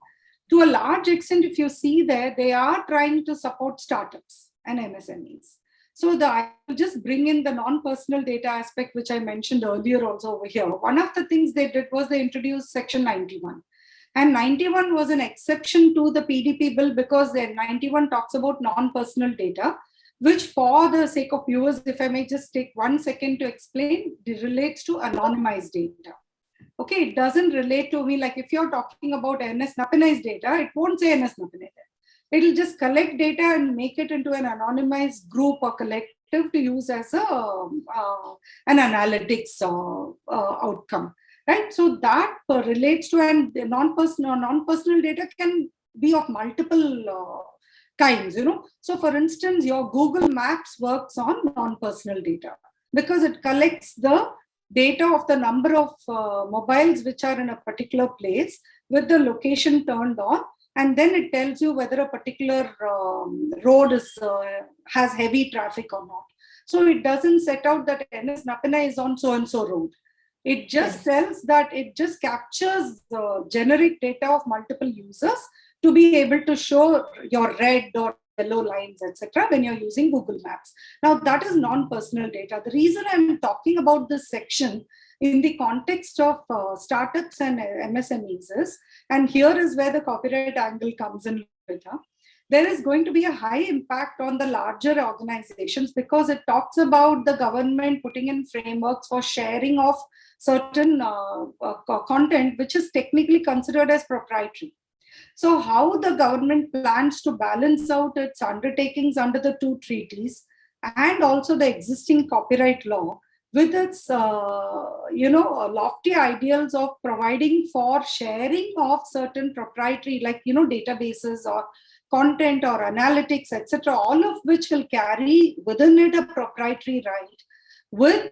to a large extent, if you see there, they are trying to support startups and MSMEs. So I will just bring in the non-personal data aspect, which I mentioned earlier also over here. One of the things they did was they introduced Section 91. And 91 was an exception to the PDP bill because 91 talks about non-personal data, which, for the sake of viewers, if I may just take 1 second to explain, it relates to anonymized data. Okay, it doesn't relate to me, like if you're talking about NS Napinai's data, it won't say NS Napinai there. It'll just collect data and make it into an anonymized group or collective to use as an analytics outcome. Right, so that relates to, and non-personal data can be of multiple kinds. So, for instance, your Google Maps works on non-personal data because it collects the data of the number of mobiles which are in a particular place with the location turned on, and then it tells you whether a particular road has heavy traffic or not. So it doesn't set out that NS Napinai is on so and so road. It just tells that it just captures the generic data of multiple users to be able to show your red or yellow lines, etc., when you're using Google Maps. Now, that is non-personal data. The reason I'm talking about this section in the context of startups and MSMEs is, and here is where the copyright angle comes in with her, there is going to be a high impact on the larger organizations because it talks about the government putting in frameworks for sharing of certain content which is technically considered as proprietary. So how the government plans to balance out its undertakings under the two treaties and also the existing copyright law with its lofty ideals of providing for sharing of certain proprietary, like databases or content or analytics, etc., all of which will carry within it a proprietary right with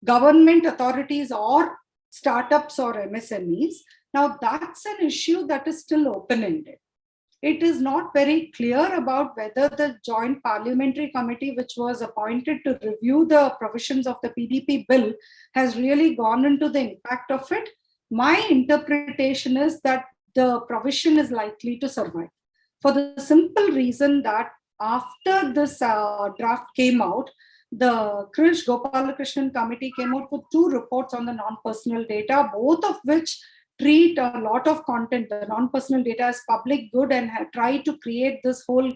government authorities or startups or MSMEs. Now, that's an issue that is still open-ended. It is not very clear about whether the Joint Parliamentary Committee, which was appointed to review the provisions of the PDP bill, has really gone into the impact of it. My interpretation is that the provision is likely to survive, for the simple reason that after this draft came out, the Krish Gopalakrishnan committee came out with 2 reports on the non-personal data, both of which treat a lot of content, the non-personal data, as public good and have tried to create this whole,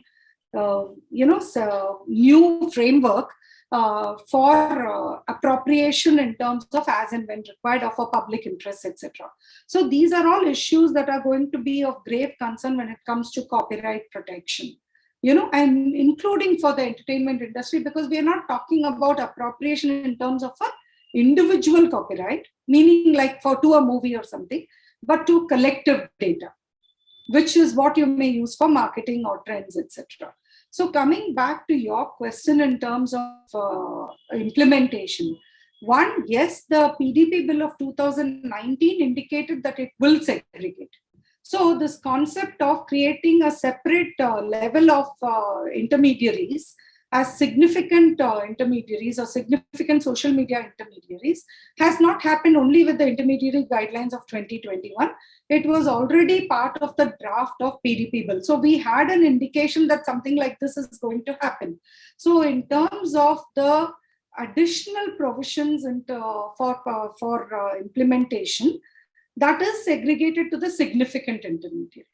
new framework for appropriation in terms of as and when required or for public interest, etc. So these are all issues that are going to be of grave concern when it comes to copyright protection. And including for the entertainment industry, because we are not talking about appropriation in terms of an individual copyright, meaning like to a movie or something, but to collective data, which is what you may use for marketing or trends, etc. So coming back to your question in terms of implementation, one, yes, the PDP bill of 2019 indicated that it will segregate. So this concept of creating a separate level of intermediaries as significant intermediaries or significant social media intermediaries has not happened only with the intermediary guidelines of 2021. It was already part of the draft of PDP bill. So we had an indication that something like this is going to happen. So in terms of the additional provisions for implementation, that is segregated to the significant intermediaries.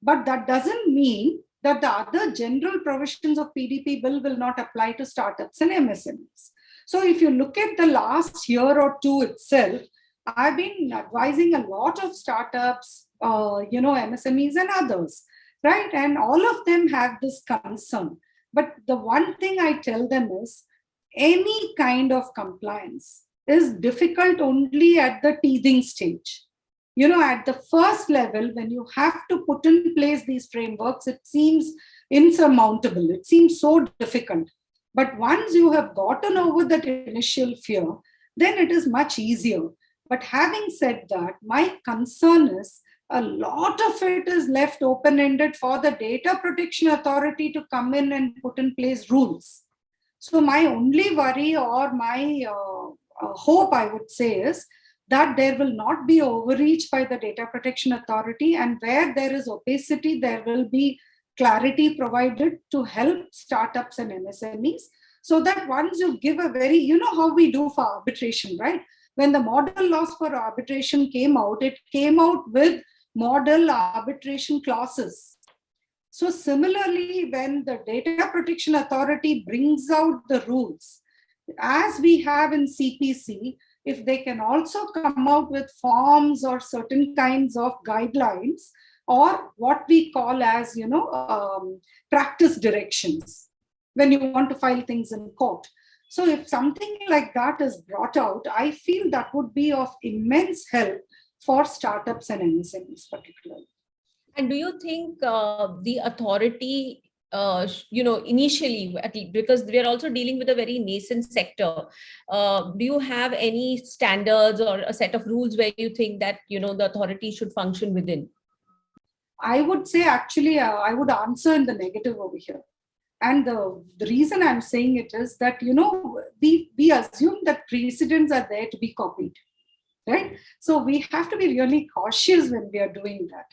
But that doesn't mean that the other general provisions of PDP bill will not apply to startups and MSMEs. So if you look at the last year or two itself, I've been advising a lot of startups, MSMEs and others, right? And all of them have this concern. But the one thing I tell them is any kind of compliance is difficult only at the teething stage. At the first level, when you have to put in place these frameworks, it seems insurmountable. It seems so difficult. But once you have gotten over that initial fear, then it is much easier. But having said that, my concern is a lot of it is left open-ended for the Data Protection Authority to come in and put in place rules. So my only worry or my hope, I would say, is that there will not be overreach by the Data Protection Authority, and where there is opacity, there will be clarity provided to help startups and MSMEs, so that once you give a very, how we do for arbitration, right? When the model laws for arbitration came out, it came out with model arbitration clauses. So similarly, when the Data Protection Authority brings out the rules, as we have in CPC, if they can also come out with forms or certain kinds of guidelines, or what we call as, practice directions, when you want to file things in court. So if something like that is brought out, I feel that would be of immense help for startups and MSMEs particularly. And do you think the authority, initially, at least, because we are also dealing with a very nascent sector, do you have any standards or a set of rules where you think that, the authority should function within? I would say actually, I would answer in the negative over here. And the reason I'm saying it is that, we assume that precedents are there to be copied, right? So we have to be really cautious when we are doing that.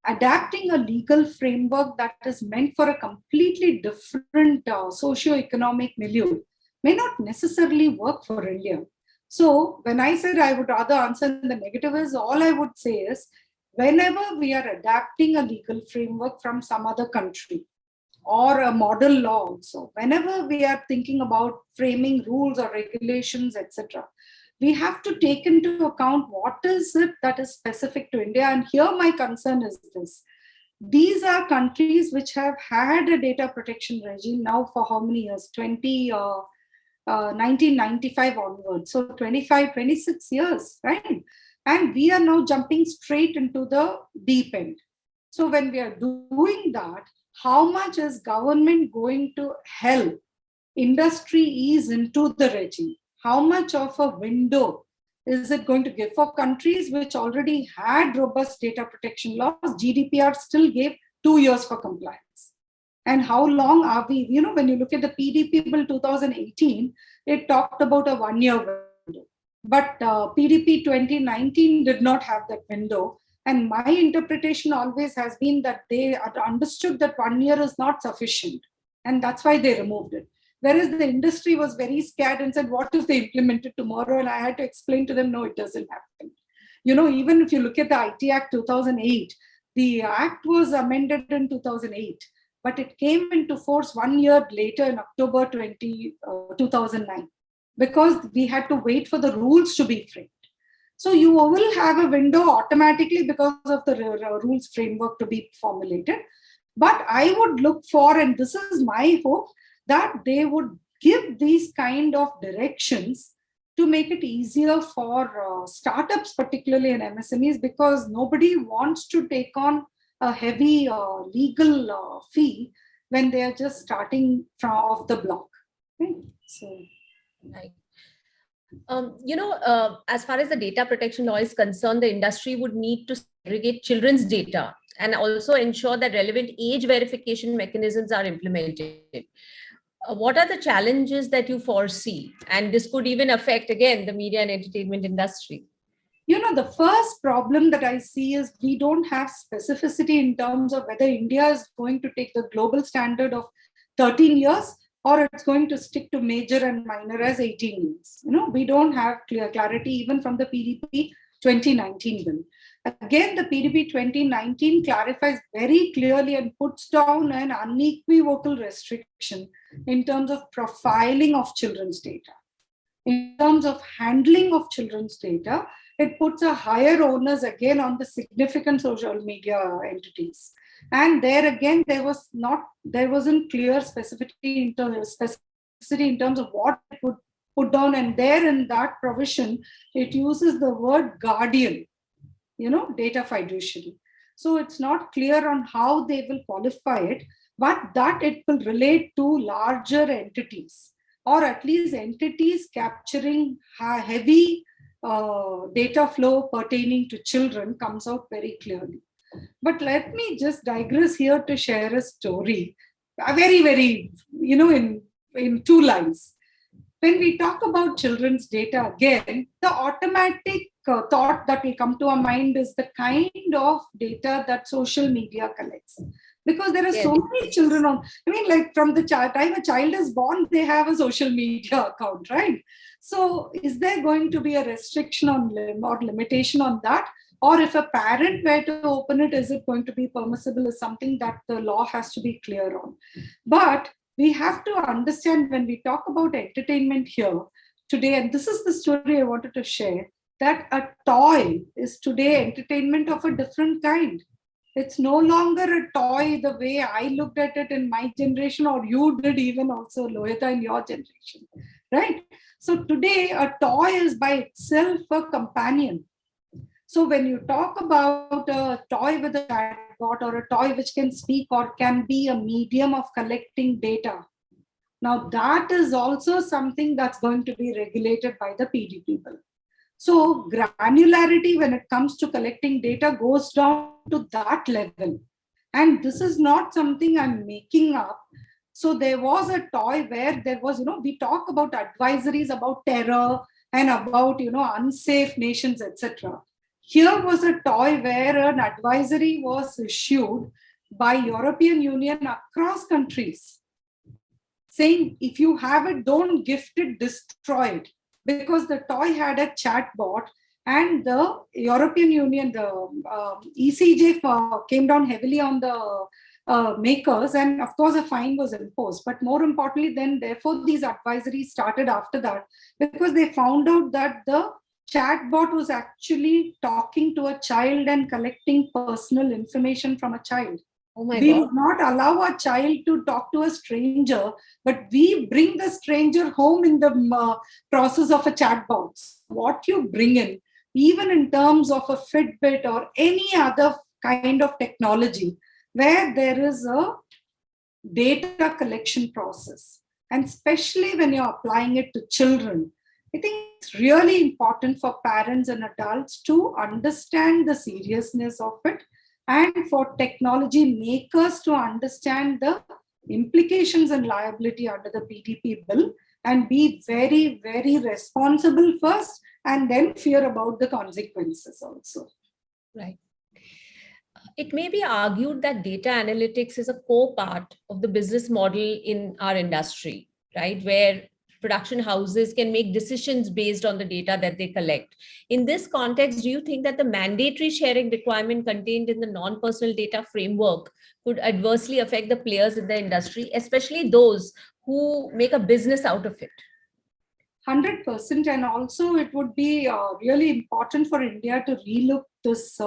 Adapting a legal framework that is meant for a completely different socio-economic milieu may not necessarily work for India. So when I said I would rather answer in the negative, is all I would say is, whenever we are adapting a legal framework from some other country or a model law also, whenever we are thinking about framing rules or regulations, etc., we have to take into account what is it that is specific to India. And here my concern is this. These are countries which have had a data protection regime now for how many years? 1995 onwards. So 25, 26 years, right? And we are now jumping straight into the deep end. So when we are doing that, how much is government going to help industry ease into the regime? How much of a window is it going to give for countries which already had robust data protection laws? GDPR still gave 2 years for compliance. And how long are we? When you look at the PDP bill 2018, it talked about a 1-year window. But PDP 2019 did not have that window. And my interpretation always has been that they understood that 1 year is not sufficient. And that's why they removed it. Whereas the industry was very scared and said, what if they implement it tomorrow? And I had to explain to them, no, it doesn't happen. Even if you look at the IT Act 2008, the act was amended in 2008, but it came into force 1 year later in October 2009, because we had to wait for the rules to be framed. So you will have a window automatically because of the rules framework to be formulated. But I would look for, and this is my hope, that they would give these kind of directions to make it easier for startups, particularly in MSMEs, because nobody wants to take on a heavy legal fee when they are just starting from off the block. Right? So, Right. As far as the data protection law is concerned, the industry would need to segregate children's data and also ensure that relevant age verification mechanisms are implemented. What are the challenges that you foresee? And this could even affect, again, the media and entertainment industry. The first problem that I see is we don't have specificity in terms of whether India is going to take the global standard of 13 years or it's going to stick to major and minor as 18 years. We don't have clear clarity even from the PDP 2019 bill. Again, the PDP 2019 clarifies very clearly and puts down an unequivocal restriction in terms of profiling of children's data. In terms of handling of children's data, it puts a higher onus again on the significant social media entities. And there again, there wasn't clear specificity in terms of what it would put down. And there in that provision, it uses the word guardian, data fiduciary. So it's not clear on how they will qualify it, but that it will relate to larger entities, or at least entities capturing heavy data flow pertaining to children comes out very clearly. But let me just digress here to share a story, very, very, in 2 lines. When we talk about children's data, again, the automatic thought that will come to our mind is the kind of data that social media collects. Because there are so many children like from the time a child is born, they have a social media account, right? So is there going to be a restriction or limitation on that? Or if a parent were to open it, is it going to be permissible, is something that the law has to be clear on. But we have to understand when we talk about entertainment here today, and this is the story I wanted to share, that a toy is today entertainment of a different kind. It's no longer a toy the way I looked at it in my generation, or you did even also, Lohita, in your generation, right? So today, a toy is by itself a companion. So when you talk about a toy with a chatbot or a toy which can speak or can be a medium of collecting data, now that is also something that's going to be regulated by the PDP bill. So granularity when it comes to collecting data goes down to that level. And this is not something I'm making up. So there was a toy where there was, we talk about advisories about terror and about, unsafe nations, etc. Here was a toy where an advisory was issued by European Union across countries saying, if you have it, don't gift it, destroy it. Because the toy had a chat bot and the European Union, the ECJ came down heavily on the makers, and of course a fine was imposed. But more importantly, then therefore these advisories started after that, because they found out that the chatbot was actually talking to a child and collecting personal information from a child. Oh my We God. would not allow a child to talk to a stranger, but we bring the stranger home in the process of a chatbot. What you bring in, even in terms of a Fitbit or any other kind of technology, where there is a data collection process, and especially when you're applying it to children, I think it's really important for parents and adults to understand the seriousness of it, and for technology makers to understand the implications and liability under the PDP bill, and be very, very responsible first, and then fear about the consequences also. Right. It may be argued that data analytics is a core part of the business model in our industry, right? Where production houses can make decisions based on the data that they collect. In this context, do you think that the mandatory sharing requirement contained in the non-personal data framework could adversely affect the players in the industry, especially those who make a business out of it? 100%. And also it would be really important for India to relook this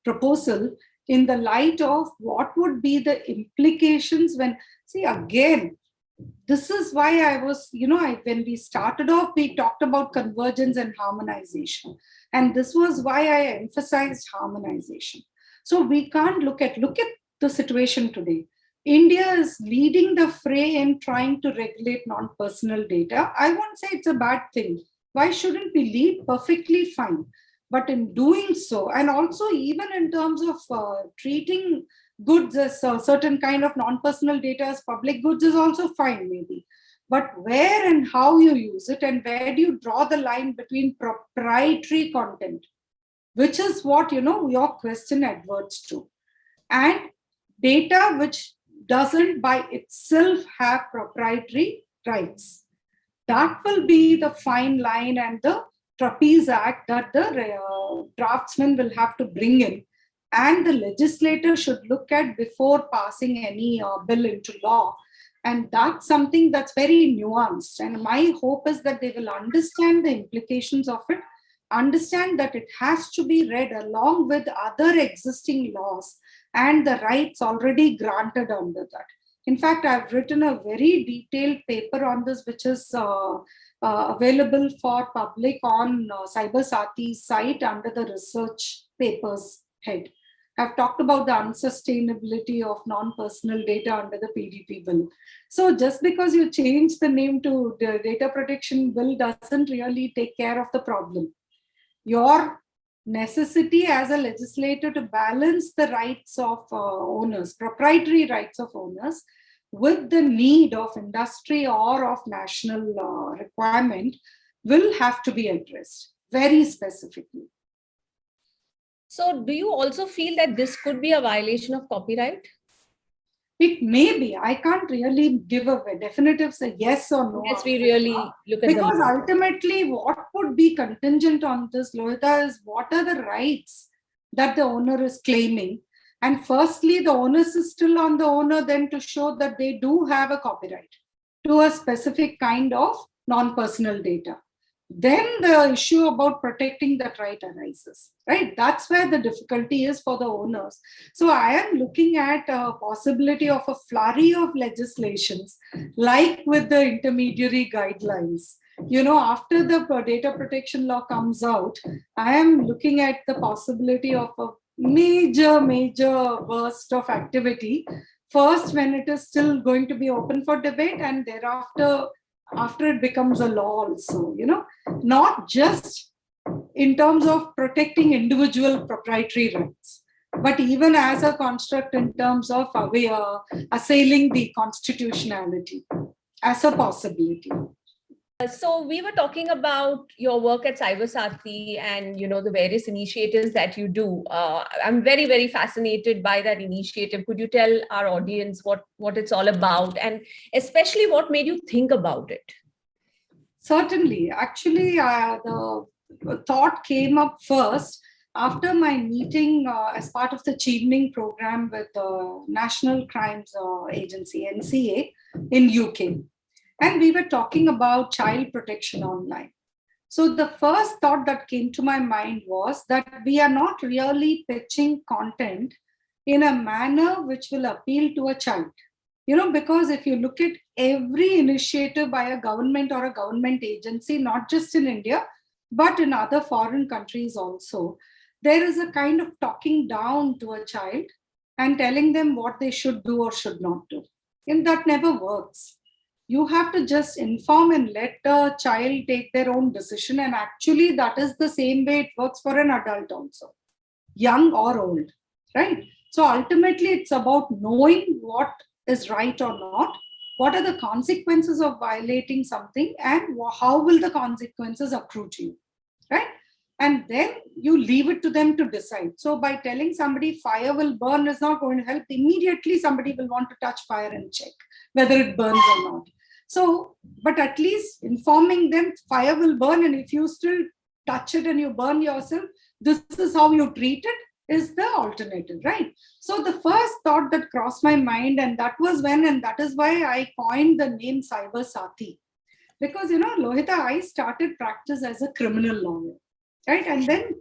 proposal in the light of what would be the implications when, see, again, this is why I was, when we started off, we talked about convergence and harmonization. And this was why I emphasized harmonization. So we can't look at the situation today. India is leading the fray in trying to regulate non-personal data. I won't say it's a bad thing. Why shouldn't we lead? Perfectly fine. But in doing so, and also even in terms of treating goods as a certain kind of non-personal data as public goods is also fine, maybe. But where and how you use it, and where do you draw the line between proprietary content, which is what, your question adverts to, and data which doesn't by itself have proprietary rights. That will be the fine line and the trapeze act that the draftsman will have to bring in, and the legislator should look at before passing any bill into law. And that's something that's very nuanced. And my hope is that they will understand the implications of it, understand that it has to be read along with other existing laws and the rights already granted under that. In fact, I've written a very detailed paper on this, which is available for public on CyberSathi's site under the research papers head. I've talked about the unsustainability of non-personal data under the PDP bill. So just because you change the name to the data protection bill doesn't really take care of the problem. Your necessity as a legislator to balance the rights of owners, proprietary rights of owners, with the need of industry or of national requirement will have to be addressed very specifically. So do you also feel that this could be a violation of copyright? It may be. I can't really give a definitive say yes or no. Yes, we really look at because ultimately what would be contingent on this, Lohita, is what are the rights that the owner is claiming. And firstly, the onus is still on the owner then to show that they do have a copyright to a specific kind of non-personal data. Then the issue about protecting that right arises, right? That's where the difficulty is for the owners. So I am looking at a possibility of a flurry of legislations, like with the intermediary guidelines. After the data protection law comes out, I am looking at the possibility of a major burst of activity. First, when it is still going to be open for debate, and thereafter, after it becomes a law also, not just in terms of protecting individual proprietary rights, but even as a construct in terms of assailing the constitutionality as a possibility. So we were talking about your work at Cybersati and the various initiatives that you do. I'm very, very fascinated by that initiative. Could you tell our audience what it's all about, and especially what made you think about it? Certainly. Actually, the thought came up first after my meeting as part of the Chevening program with the National Crimes Agency, NCA, in UK. And we were talking about child protection online. So the first thought that came to my mind was that we are not really pitching content in a manner which will appeal to a child. Because if you look at every initiative by a government or a government agency, not just in India, but in other foreign countries also, there is a kind of talking down to a child and telling them what they should do or should not do. And that never works. You have to just inform and let the child take their own decision. And actually, that is the same way it works for an adult also, young or old, right? So ultimately, it's about knowing what is right or not, what are the consequences of violating something, and how will the consequences accrue to you, right? And then you leave it to them to decide. So by telling somebody fire will burn is not going to help, immediately somebody will want to touch fire and check whether it burns or not. So, but at least informing them fire will burn, and if you still touch it and you burn yourself, this is how you treat it, is the alternative, right? So the first thought that crossed my mind, and that was when, and that is why I coined the name Cybersati. Because, Lohita, I started practice as a criminal lawyer, right? And then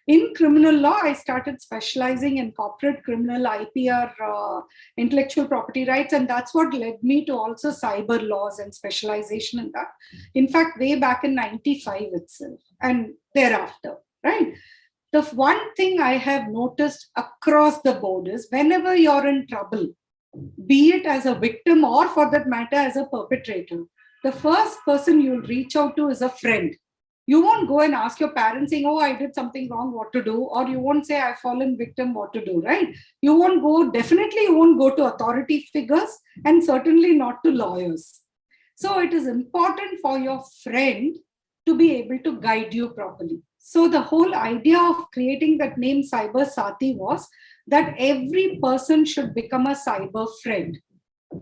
in criminal law, I started specializing in corporate criminal IPR, intellectual property rights. And that's what led me to also cyber laws and specialization in that. In fact, way back in 95 itself and thereafter, right? The one thing I have noticed across the board is whenever you're in trouble, be it as a victim or for that matter as a perpetrator, the first person you'll reach out to is a friend. You won't go and ask your parents saying, oh, I did something wrong, what to do? Or you won't say, I've fallen victim, what to do, right? You won't go, definitely you won't go to authority figures, and certainly not to lawyers. So it is important for your friend to be able to guide you properly. So the whole idea of creating that name Cybersati was that every person should become a cyber friend.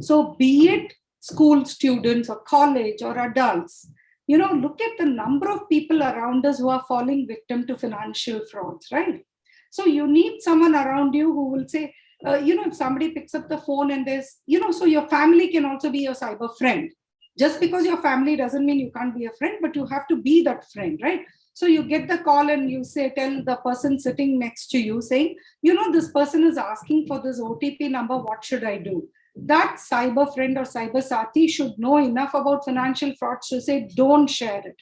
So be it school students or college or adults, look at the number of people around us who are falling victim to financial frauds, right? So you need someone around you who will say, if somebody picks up the phone and there's, so your family can also be your cyber friend. Just because your family doesn't mean you can't be a friend, but you have to be that friend, right? So you get the call and you say, tell the person sitting next to you saying, this person is asking for this OTP number, what should I do? That cyber friend or cyber sati should know enough about financial frauds to say, don't share it.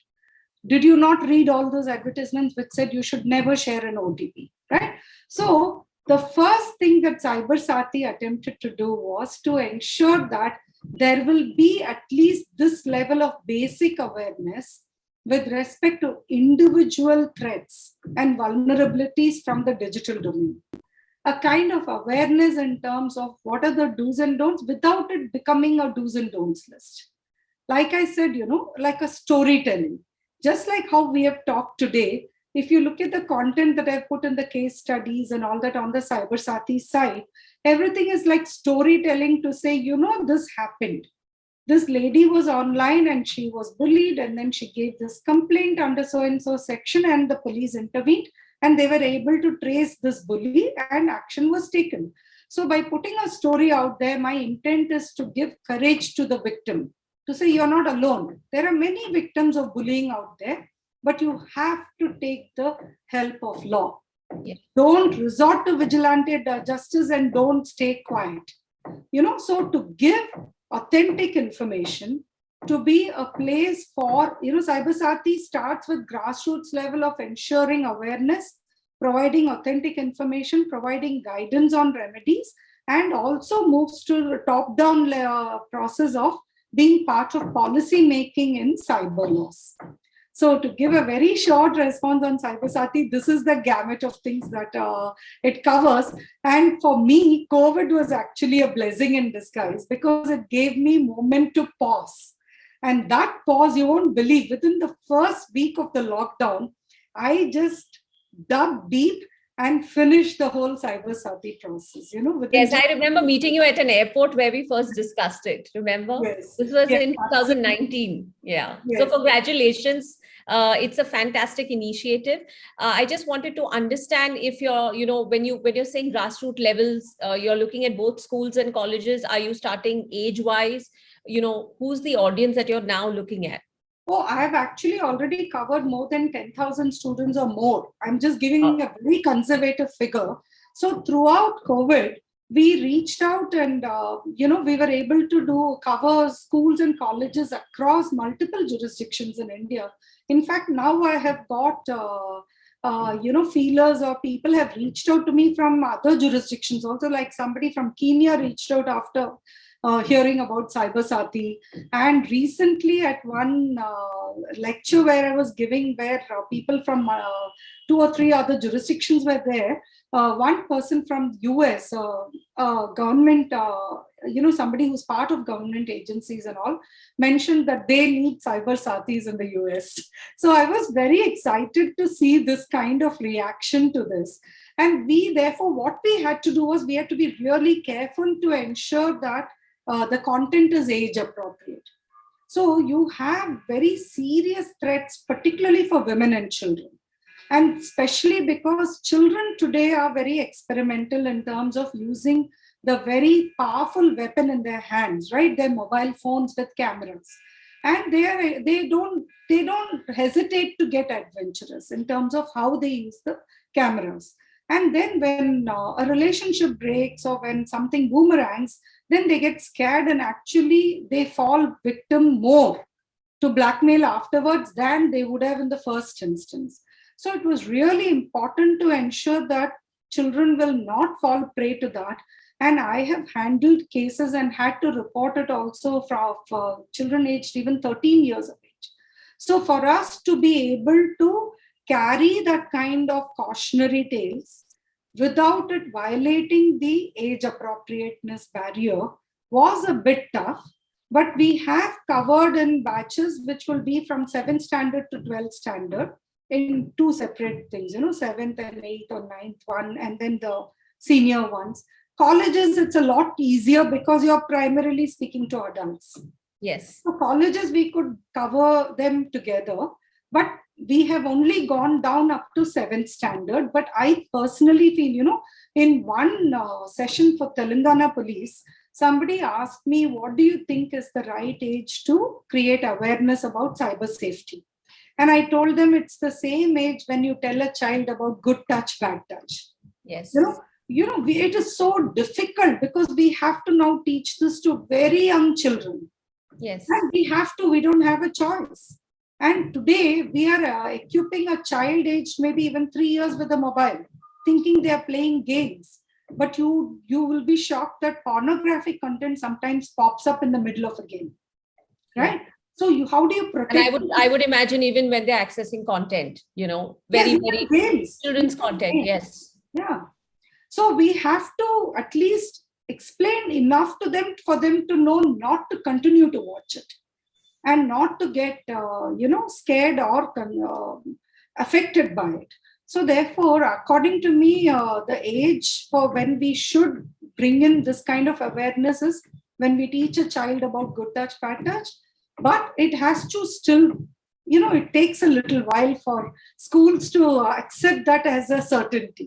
Did you not read all those advertisements which said you should never share an OTP, right? So the first thing that cyber sati attempted to do was to ensure that there will be at least this level of basic awareness with respect to individual threats and vulnerabilities from the digital domain. A kind of awareness in terms of what are the do's and don'ts without it becoming a do's and don'ts list. Like I said, like a storytelling. Just like how we have talked today, if you look at the content that I've put in the case studies and all that on the Cybersati site, everything is like storytelling to say, this happened. This lady was online and she was bullied, and then she gave this complaint under so-and-so section, and the police intervened and they were able to trace this bully and action was taken. So by putting a story out there, my intent is to give courage to the victim, to say you're not alone. There are many victims of bullying out there, but you have to take the help of law. Yeah. Don't resort to vigilante justice and don't stay quiet. So to give authentic information, to be a place for, Cybersati starts with grassroots level of ensuring awareness, providing authentic information, providing guidance on remedies, and also moves to the top-down process of being part of policy making in cyber laws. So to give a very short response on Cybersati, this is the gamut of things that it covers. And for me, COVID was actually a blessing in disguise because it gave me moment to pause. And that pause, you won't believe, within the first week of the lockdown, I just dug deep and finished the whole Cybersati process. Yes, I remember meeting you at an airport where we first discussed it. Remember? Yes. This was Yes, in 2019. Yeah. yes. So congratulations. It's a fantastic initiative. I just wanted to understand if you're, when you're saying grassroots levels, you're looking at both schools and colleges. Are you starting age-wise? Who's the audience that you're now looking at? Oh, I have actually already covered more than 10,000 students or more. I'm just giving Oh, a very conservative figure. So throughout COVID, we reached out and, we were able to cover schools and colleges across multiple jurisdictions in India. In fact, now I have got, feelers or people have reached out to me from other jurisdictions. Also, like somebody from Kenya reached out after hearing about Cybersati. And recently, at one lecture where I was giving, where people from 2 or 3 other jurisdictions were there, one person from US, government, somebody who's part of government agencies and all, mentioned that they need Cybersatis in the US. So I was very excited to see this kind of reaction to this. And therefore, what we had to do was we had to be really careful to ensure that the content is age appropriate. So you have very serious threats, particularly for women and children. And especially because children today are very experimental in terms of using the very powerful weapon in their hands, right? Their mobile phones with cameras. And they don't hesitate to get adventurous in terms of how they use the cameras. And then when a relationship breaks or when something boomerangs, then they get scared and actually they fall victim more to blackmail afterwards than they would have in the first instance. So it was really important to ensure that children will not fall prey to that. And I have handled cases and had to report it also for children aged even 13 years of age. So for us to be able to carry that kind of cautionary tales without it violating the age appropriateness barrier was a bit tough. But we have covered in batches which will be from 7th standard to 12th standard in 2 separate things, 7th and 8th or 9th one, and then the senior ones. Colleges, it's a lot easier because you're primarily speaking to adults. yes. So colleges, we could cover them together, but we have only gone down up to 7th standard. But I personally feel, in one session for Telangana Police, somebody asked me, what do you think is the right age to create awareness about cyber safety? And I told them it's the same age when you tell a child about good touch, bad touch. Yes. It is so difficult because we have to now teach this to very young children. Yes. And we don't have a choice. And today we are equipping a child aged maybe even 3 years with a mobile, thinking they are playing games. But you will be shocked that pornographic content sometimes pops up in the middle of a game, right? Yeah. So how do you protect? And I would imagine even when they're accessing content, very games. Children's content, yes. Yeah. So we have to at least explain enough to them for them to know not to continue to watch it and not to get scared or affected by it. So therefore, according to me, the age for when we should bring in this kind of awareness is when we teach a child about good touch, bad touch. But it has to still, it takes a little while for schools to accept that as a certainty.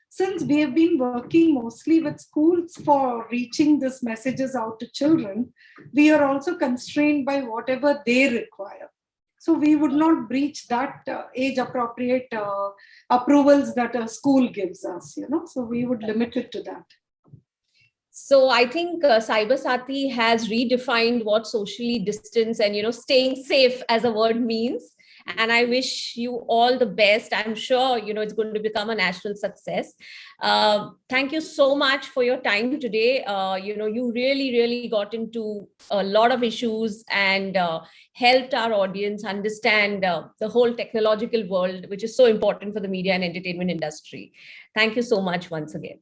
Since we have been working mostly with schools for reaching these messages out to children, we are also constrained by whatever they require. So we would not breach that age-appropriate approvals that a school gives us, So we would limit it to that. So I think Cybersati has redefined what socially distance and, staying safe as a word means. And I wish you all the best. I'm sure, it's going to become a national success. Thank you so much for your time today. You really, really got into a lot of issues and helped our audience understand the whole technological world, which is so important for the media and entertainment industry. Thank you so much once again.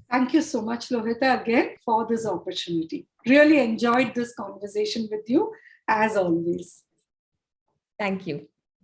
Thank you so much, Lohita, again for this opportunity. Really enjoyed this conversation with you, as always. Thank you.